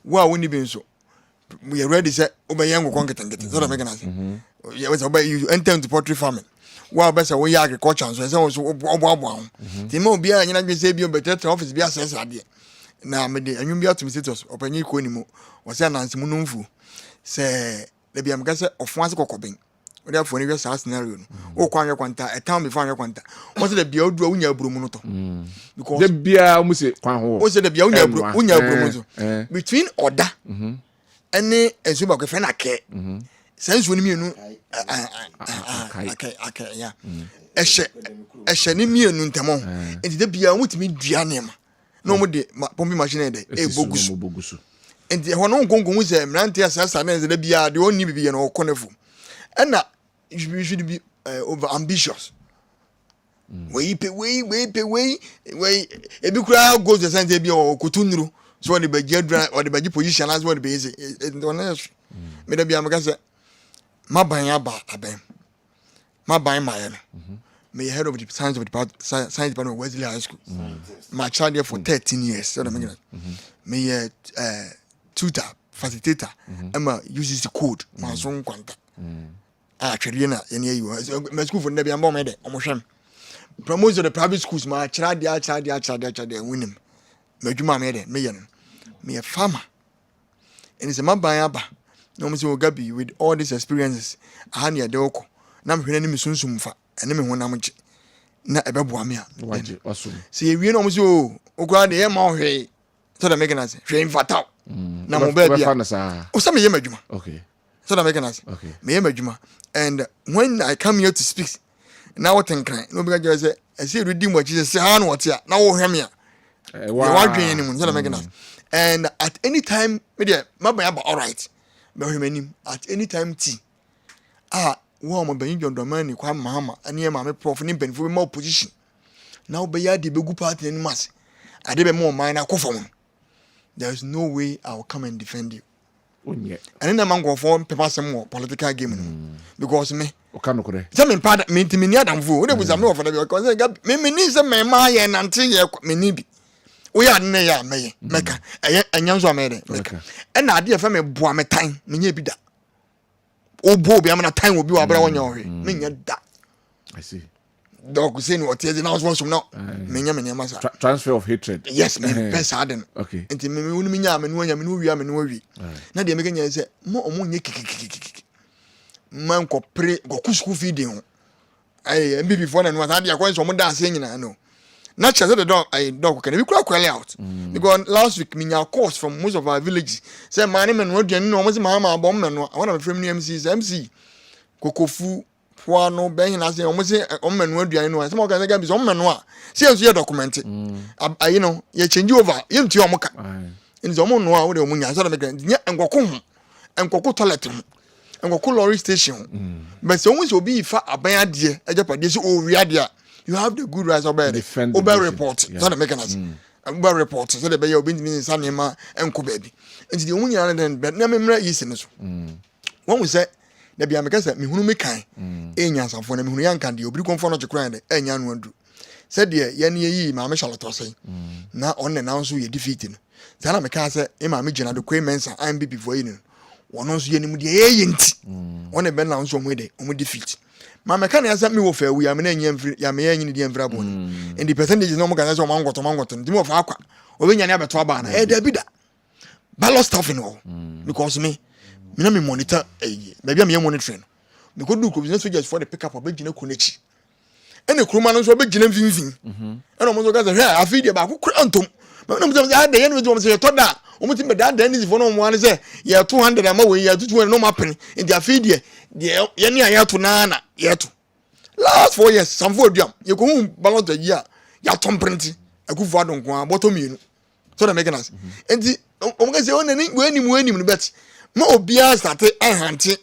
wa wo ni bi nso we are ready say obayango konketenget so that make us yeah was about you enter into poultry farming wa be say wo ya agriculture so say wo obo ho ti me obi a nyina gbe say bi o better office bi assess ade na me de anwum bi atum status opanyi ko ni mo wo say anansi mu nomfu say le bi am ga say ofo ase kokobin we dey for any scenario no o kwa kwanta a town before kwanta what the bia odu unya abromu no to because the bia mu se kwan ho o say the bia unya abromu so between order any ezuba ko fe na ke sense woni mienu okay yeah ehye ni mienu ntemo enti the bia mutimi dua nema no mo de pompi machine de e bogusu enti ho no ngongon ze mrante asasa na ze the bia de onni bibia na okonefu and you should be over ambitious. We ebi kura goes the sense be o kutunru so the be or the be position as what be easy me da bia maka say maban aba abem maban maye no me head of the science department of Wesley High School my child there for 13 years so me tutor facilitator ama uses the code my son kwanta actually na yene you my school for never am de omohwem promote the private schools ma chira dia winim madwuma me de me ye no me a farmer and it's a maban aba no me say ogabi with all these experiences ahani ade oko na me hwene ni me sunsum fa ene me honam gye na ebeboa me a waje wasum see ewie no me say o okura de ye ma hwe so that make na say hwe mfata na mo ba bia o say me ye madwuma okay so that make us okay me ye madwuma and when I come here to speak now what can cry no be just say I say redeem what Jesus say how no what ya na wo hwe me a wa dwen ni mu so that make us and at any time me dey maba all right me hwe manim at any time tea wo mo ban John Domani kwa mama ane ma me prof ni benfo be ma opposition now be ya de begu party ni mas ade be mo man na kofom there is no way I will come and defend you. Onye. And then I'm going for paper some political game because me. Okano kore. Some in part me to me near than fool. There was a no for the because me need some my and until you me need. We are near me meka. And young so made meka. And I dear family boy me time me be that. Oh boy, be am na time will be about 1 year. Me that. I see. Dog saying what is now was from now. Me Transfer of hatred. Yes, me best harden. Okay. Enti me wonu me nya me no nya me no wi me no wi. Na de me nya say mo omo nye kikikikiki. Man ko pre go ku school feeding ho. Ai mbi before na no asa de akwan so mo da ase nyina no. Na chese the dog can we call out. Because last week me nya course from most of our villages. Say man me no aduane no mo say mama bom me no. I want to frame new MC kokofu no ben na say o mo say o manu aduane no say mo kan say ga bi so o manu a say enso ye document you know ye change over ye nti o mo ka nti o mo no a wo de o mo nya so na me kan nya enkoko toilet ho enkoko lorry station but say o mo say obi fa aban ade ejapade say o wi ade a you have the good rights over report so na me kan say over report so de be ye obi ntimi nsa nema enko ba bi nti de o mo nya na den na me mra yi se no so won we say na bia me kasa me hunu me kan enyansafo na me hunu yankan de obiri konfo no chekran de enya no adu se de ye ne yi ma me shaloto sei na onne na nso ye defeat no se na me kasa e ma me gina de kwe mensa am bi before yin wono nso ye nim de ye nti onne ben na nso mo de o mo defeat ma me kan ya sa me wo fa wu ya me na nya mfiri ya me ya nyi de mfira bon and the percentage no mo kan say o mangoto ndi mo fa akwa obenya ne abeto aba na e da bi da ballot stuffing all because me na me monitor maybe am monitoring me go do business soldiers for the pick up obegina konechi ene kroma no so obegina mfinfin ene mo so ga say hwe afi de ba ko kura ntom na mo say ade ye no do mo say to da o mo ti me da ni for no mo an say ye 200 ama we ye 220 no ma pen in the afi de ye ne ya to na ye to last 4 years some for duam ye ko hu balance yi a ya tom print akufo adon ko bottom mienu so na make us enti o mo ga say o na ni we ni no bet ma obia start ehante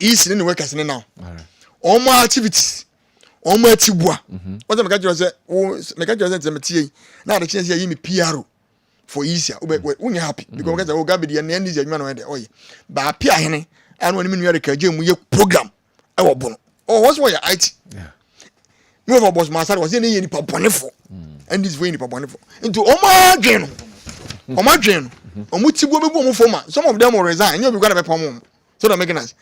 east in the workers now. All my activities, all my tibua. What the mechanic say? Oh, mechanic say, now the chance here, me PRO for easier. When you're happy because I will be the end is a man on the oil. But Pia, and when you are a Kajam, we program. Our bono. Oh, what's why IT? No of boss master was any paponefo. And this way in paponefo. Into Oma Gen. Oma Gen. Omuti Bobo former. Some of them will resign. You'll be going to be pomum. So that making us.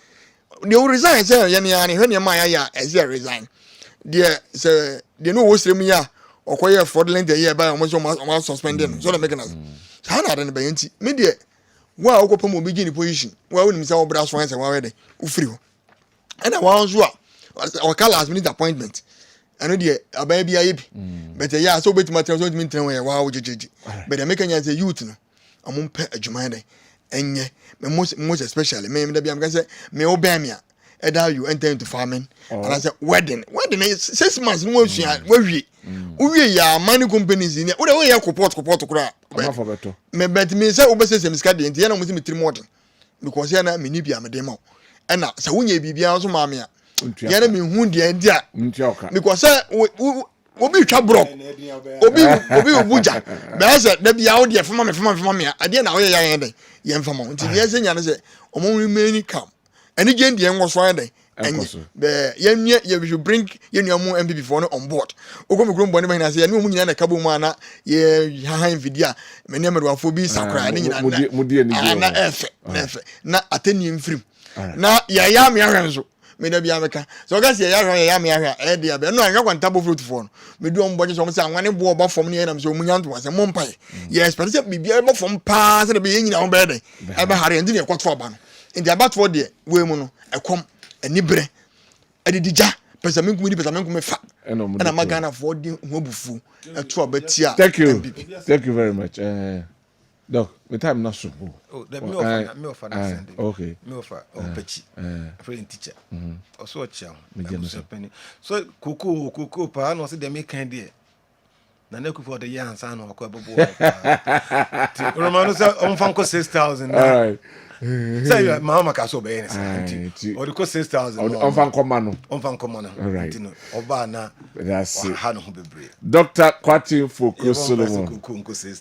They will resign, sir. Yani, when your Maya as you resign. Dear, sir, they know what's me or quite fraudulent a year by almost suspended. So that making us. Hana than the Bayanti. Media. Well, open will begin the position. Well, when himself brass once and already. Ufrio. And I was our last minute appointment. I know the a baby but yeah, so bet materials don't mean wow, but I make as a youth. I'm on pet a Jumane. And yeah, most especially, maybe I'm going to say, me obamia. Eda you enter into farming. And I said, wedding is 6 months. We ya money companies in here. What way you support to cry? Me bet me say, Obese Miscadi, and Tiana with me 3 morning. Because yana minibia me demo. And now, so when you be also mamma. Yana me hundi and dia. Because Obi Chabro, Obi Buja. But I said, there be out there from me. I didn't know where I am. Yan from Mountain. Yes, and Yana said, Omon many come. And again, the young was Friday. And the young you should bring your more MP for on board. Ogo Grum Bonnie, I say, no one a Kabumana, ye, high vidia, many of our phobies are crying. Not attending free. Now, Yam Yaranzo. Me na bi ameka so ga se ya me ahwa e dia be no anga kwanta bo fruit phone me do mbonje so say anwane bo ba fom ne na me so munyanto ase mo mpai yes but say bibia bo fom pa se na be nyina ho be de e be hare ndi ne kwatfo ba no ndi about for de we mu no ekom anibre edidija pesa me nkum di pesa me nkum fa na magana for di ho bufu eto abatia. Thank you very much. Doc, the time not so. Oh, that me offer okay. Me offer pechi. Friend teacher. Also a child. So kuku pa no say they make kind there. Na neku for the year and son or kwabo. Romano say on fanko 6,000. All right. Say mama ka so be anything. Or the cost 6,000. On fanko mano. On fanko mano. All right. Oba na that's it. Ha no ho bebre. Dr. Kwatin Foko Solomon.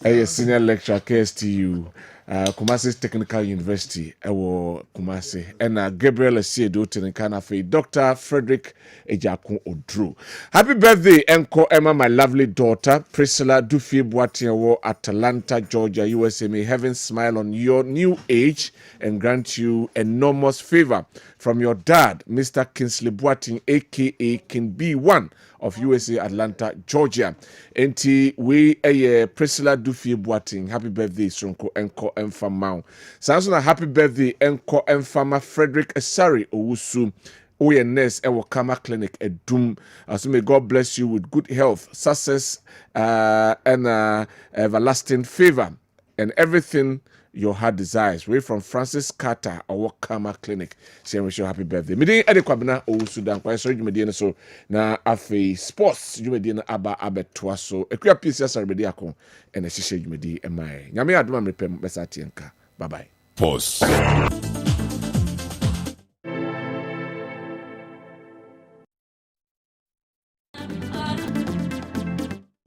A senior lecturer KSTU. Kumasi Technical University, Kumasi, and Gabriel Asiedo Tenkanafe, Dr. Frederick Ejakun Odru. Happy birthday, Enko Emma, my lovely daughter, Priscilla Dufi Boatiawo, Atlanta, Georgia, USA. May heaven smile on your new age and grant you enormous favor from your dad, Mr. Kinsley Boating, aka King B1 of USA, Atlanta, Georgia. Ntie we Priscilla Dufi Boating. Happy birthday, Sonko Enko Enfamao. Samsung happy birthday, Enko Enfama Frederick Asari Owusu. ONS Ewokama Clinic Edum. So may God bless you with good health, success, and everlasting favor, and everything your heart desires. Way from Francis Carter, Ewokama Clinic. Say wish you happy birthday. Midi ede Kwabena Owusu Dankwa. Sorry, you medina so na afe sports. You medina aba abetwa so. Ekuya PC asari bedi ako. Ene shishe you medi emai. Nyame aduma mrepem besati enka. Bye bye. Pause.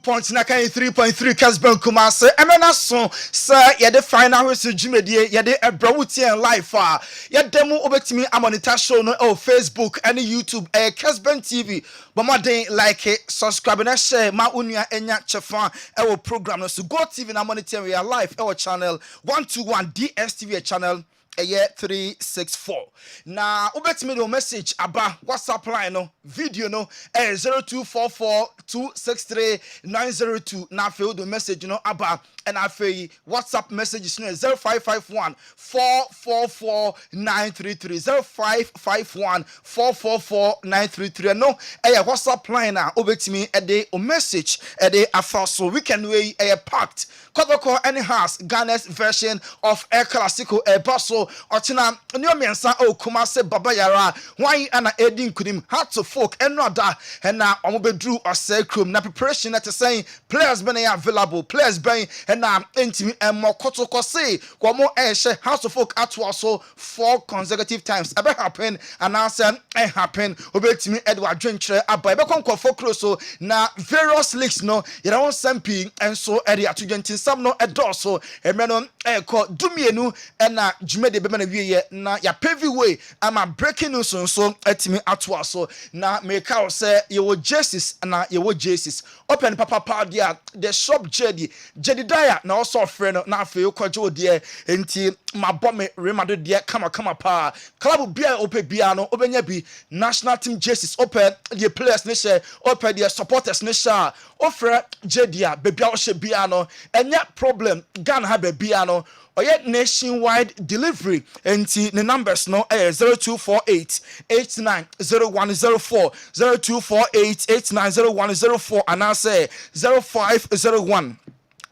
Points na kan 3.3 Kessben Kumase emena so sir ye the final whistle jumedie ye the ebrawuti en live ye demo obetimi amonita show no Facebook and YouTube Kessben TV but more than like it subscribe and share ma unua enya chefa e program no so go TV na monitor we are live e channel 121 DSTV channel 364. Now, ubetimi the message aba WhatsApp line no video no 0244263902. Now feel the message no aba and I feel WhatsApp messages no 0551 444933 0551 444933. No, WhatsApp line na ubetimi ede o message ede afa so we can way packed. Kotoko any house Ghana's version of El Clasico Basso Ochina New Mensa O Kumase Baba Yara why ana Edin Kudim had to folk and not that and now Omobedru or Sacrum na preparation at saying players being available, players being ɛna ntimi ɛmɔ kotoko se komo ɛhye House of Folk atwa so 4 consecutive times ebe happen and answer happen obetimi Edward Dwenkyere aba ebe konkofo kro so na various leagues no yera won sampi enso ere atudwentin sam no edoso emre no eko dumienu ɛna dwumede bema na wiye na ya pavy way ama breaking news so atimi atwa so na make out say you jerseys na you jerseys open papa dia the shop Jedidiah na also friend na afi ukwajo de enti mabome remado de kama pa club bia ope bia no obenya bi national team jerseys open the players ne share open the supporters ne share ofre Jedia bebia o she bia no enya problem Ghana ha bebia no oye nationwide delivery enti the numbers no 0248 890104 0248 890104 and I say 0501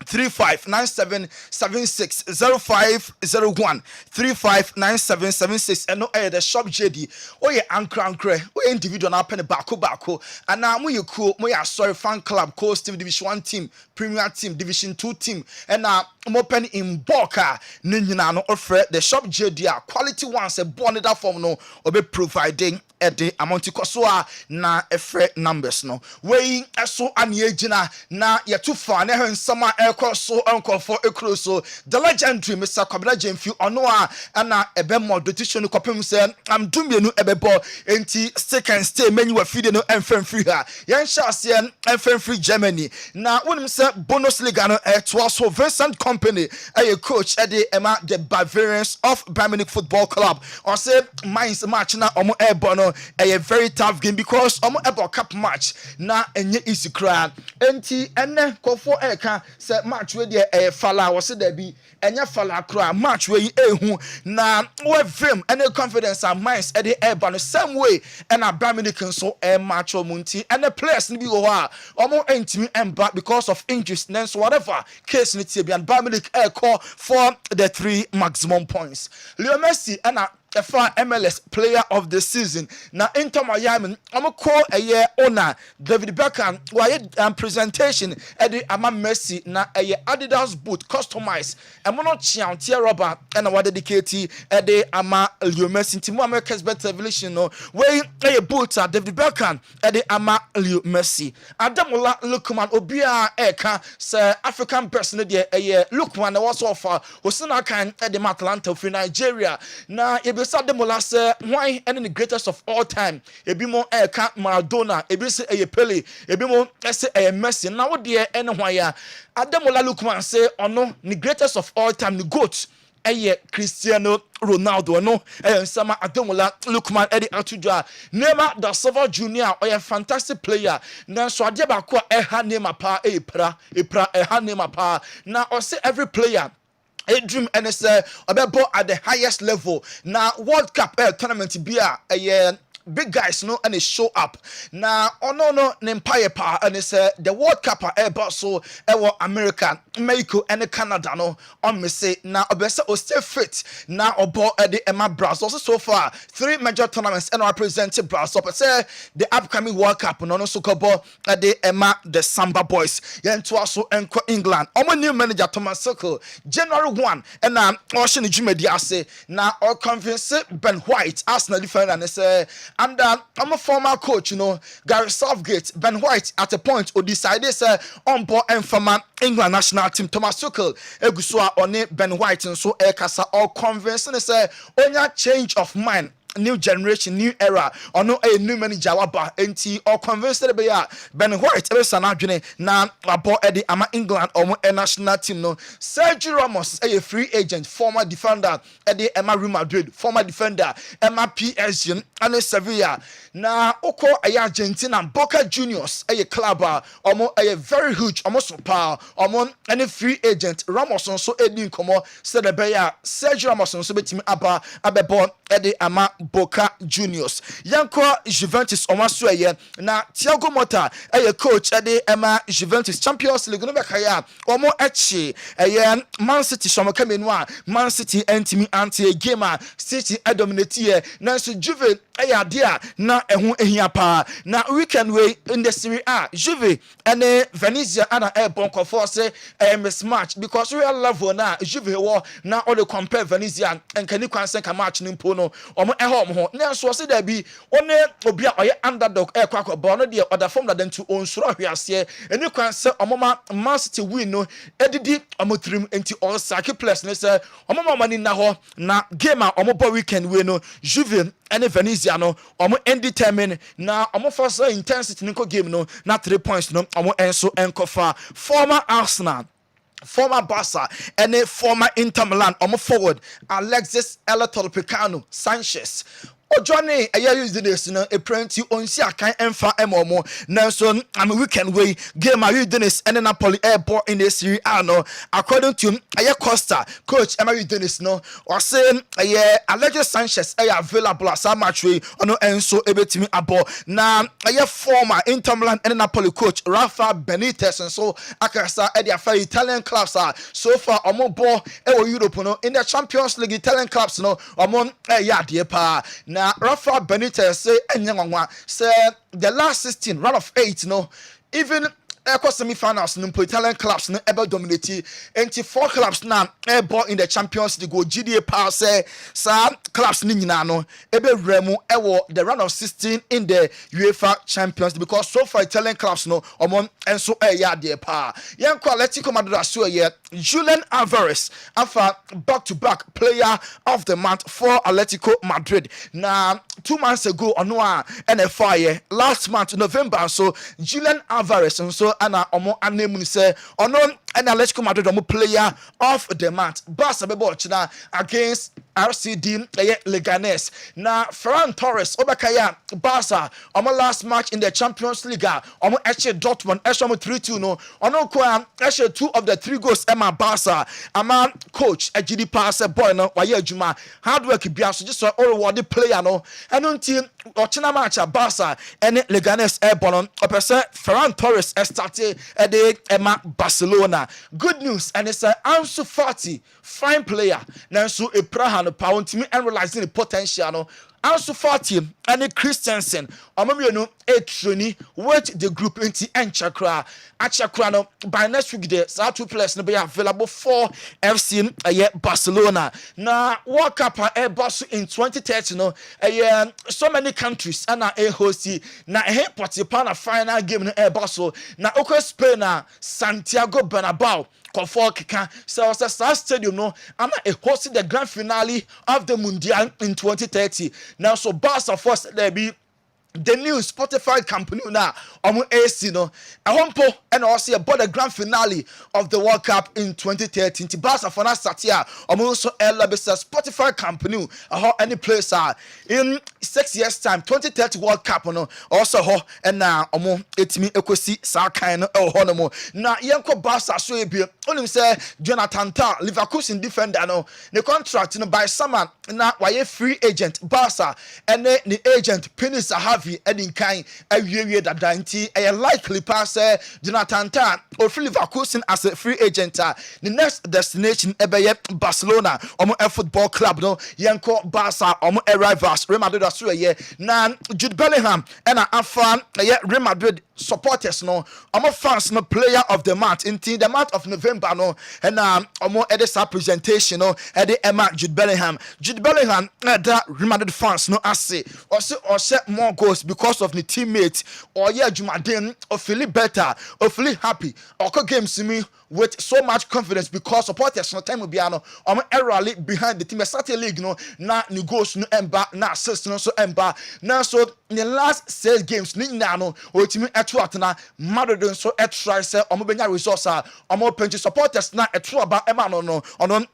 359776 0501 359776 and no the shop JD oye ankre oye individual na pen bako and now mo cool mo ya sorry fan club coast team division 1 team premier team division 2 team and now mo pen in bulk ni nyina no offer the shop JD quality ones e born that form no obe providing ede amonti kosoa na efre numbers no we eso aniegina na yetufa na hensama ekoso enkorfo ekroso the legendary Mr. Kwabena Jemfi ono a na ebe modetition kopem se am dumienu ebebo enti stick and stay menu wa feed no enfremfri ha yen shase enfremfri Germany na wonim se bonus league no to so Vincent company a coach ede ema the Bavarians of Bayern Munich Football Club or say Mainz match na omo ebo a very tough game because about cup match na enye easy cry enti ene kofo eka se match we dey fala wo se da bi enye fala cry match we ehu na we vim ene confidence and minds e dey eba no same way and Bayern Munich so match omunti ene players ni bi wo ha omo entimi emba because of injuries so whatever case ni tie bi and Bayern Munich call for the 3 maximum points. Leo Messi and a MLS player of the season. Now Inter Miami, I'm a call a year owner David Beckham. Why presentation at the Ama Messi na a Adidas boot customized. I'm not Chiantia rubber and I dedicate at the Ama Leo Messi. Timo Kessben television no where a boot at David Beckham at the Ama Leo Messi. Adamola Lukman Obia Eka Sir African person there a year Lukman was offer Hosina kan at the Atlanta for Nigeria. Now Demola say why any the greatest of all time ebi mo eka Maradona ebi say Pele ebi mo say Messi now there anywhere ya Ademola Lukman say ono the greatest of all time the GOAT Cristiano Ronaldo no sama Ademola Lukman edi atudwa Neymar da Silva Junior a fantastic player na so ade ba ko ha Neymar pa epra ha Neymar pa na o say every player a dream and it's about at the highest level. Now World Cup tournament be a big guys no and they show up now no empire power and it's the World Cup about so America, Mexico and Canada no on me say now obesa o stay fit now about the Emma Brazil so far 3 major tournaments and represented Brazil but say the upcoming World Cup no so called the Emma the Samba boys yen to also enko England omo new manager Thomas Tuchel January 1 and now ocean Jumedi say now or convince Ben White Arsenal defender and say and I'm a former coach, Gary Southgate, Ben White at a point who decided on board and from England national team Thomas Tuchel Egusua on Ben White and so Ekasa all convincing say on change of mind. New generation, new era, or no a new manager waba enti or convinced be ya Ben White ebe sanadwene na abo edi ama England or a national team no Sergio Ramos a free agent former defender edi Emma Real Madrid former defender Emma PSG and Sevilla na oko a Argentina Boca Juniors a club omo a very huge almost power omo any free agent Ramos so edi komo said be ya Sergio Ramos so betimi aba abebo edi ama Boca Juniors. Yanko Juventus Omasu na Thiago Motta coach ade Emma Juventus Champions League no bekaya omo echi Man City shomokamenu Man City entimi anti game City dominate nanso Juve dia na ehun ehia pa na weekend way in the Serie A Juve ene Venezia ana bonko force mismatch because real level na Juve wo na all the compare Venezia and can you kwansen ka match ni mpo no omo ho nanso se da bi one obi a oye underdog kwakwa bo no de other form that to onsuro ahwiase eni kwanse omoma Man City win no edidi omotrim enti all sake plus ne se omoma mani na ho na game a omobo weekend we no Juve ene Venezia no omo indeterminate na omo force intensity nko game no na 3 points no omo enso enkofa former Arsenal, former Barca, and a former Inter Milan, forward Alexis Electoral Sanchez. Johnny, I use this a print on Siaka and Fa Emomo. Nelson, I'm a weekend way game. I use Dennis and Napoli airport in the Serie A. No, according to Aya Costa, coach Emery Dennis, no, or saying Alexis Sanchez available as a match way on and so able to me about now. I former Inter Milan and Napoli coach Rafa Benitez and so Akasa Edia Italian clubs are so far on ball Europe no in the Champions League Italian clubs no among dear pa. Now, Rafa Benitez say the last 16 round of 8 no even semi-finals no Italian clubs no ever dominate and 4 clubs now ball in the Champions League go GDA power say some clubs ni nyina no ebe remu the round of 16 in the UEFA Champions League because so far Italian clubs no omon enso there pa yanko Atletico Madrid so Julian Alvarez afa back-to-back player of the month for Atletico Madrid. Now 2 months ago onwa NFI last month November so Julian Alvarez and so ana omo anemu say ono and Atletico Madrid omo player of the month. Barca bebo china against RCD Leganes. Now Ferran Torres obakaya Barca omo last match in the Champions League omo actually Dortmund omo 3-2 no ono kwa actually 2 of the 3 goals Emma Barca ama coach agidi pass boy no waye adwuma hard work bia so just all reward the player no eno nti ochina match Barca and Leganes airborne opese Ferran Torres started at the Emma Barcelona. Good news and it's Ansu Fati fine player now so a praha no power to me and realizing the potential no Ansu Fati and Christensen omamienu training with the group into Enchakra Achakra no by next week there so 2 players no be available for FC Barcelona. Now World Cup Airbus in 2030 no so many countries and host na participant final game no Airbus na oko Spain Santiago Bernabeu Comfort Kika so Star Stadium no ana hosting the grand finale of the Mundial in 2030. Now so Barca first there be the new Spotify company now AC no ahompo and also about the grand finale of the World Cup in 2013 to Barca for us satia also Spotify company any place in 6 years time 2030 World Cup no also ho and now etimi ekosi sa kan no ho no na yenko Barca so e bi onim say Jonathan Tah Leverkusen defender no the contract no by someone na why free agent Barca and the agent Penis Edin Kain awie that nti likely pass Jonathan Tah or Leverkusen as a free agent the next destination ebe Barcelona football club no yenko Barca rivals Real Madrid na Jude Bellingham and afan Real Madrid supporters no fans no player of the month in the month of November no and edisa presentation no Emma Jude Bellingham that Real Madrid fans no ase or set more goals because of the teammates or Jumaden or feeling better or feeling happy or games to me with so much confidence because supporters no time biano rally behind the team Saturday league no na new goals no emba na assist no so emba na so in the last 6 games ni na no o timi eto atena Madrid so try say benya resource penchi supporters na eto aba ema no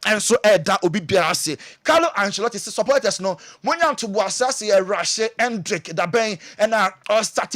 enso eda obi biase Carlo Ancelotti supporters no monya to bo asase rush Hendrick da ben and starting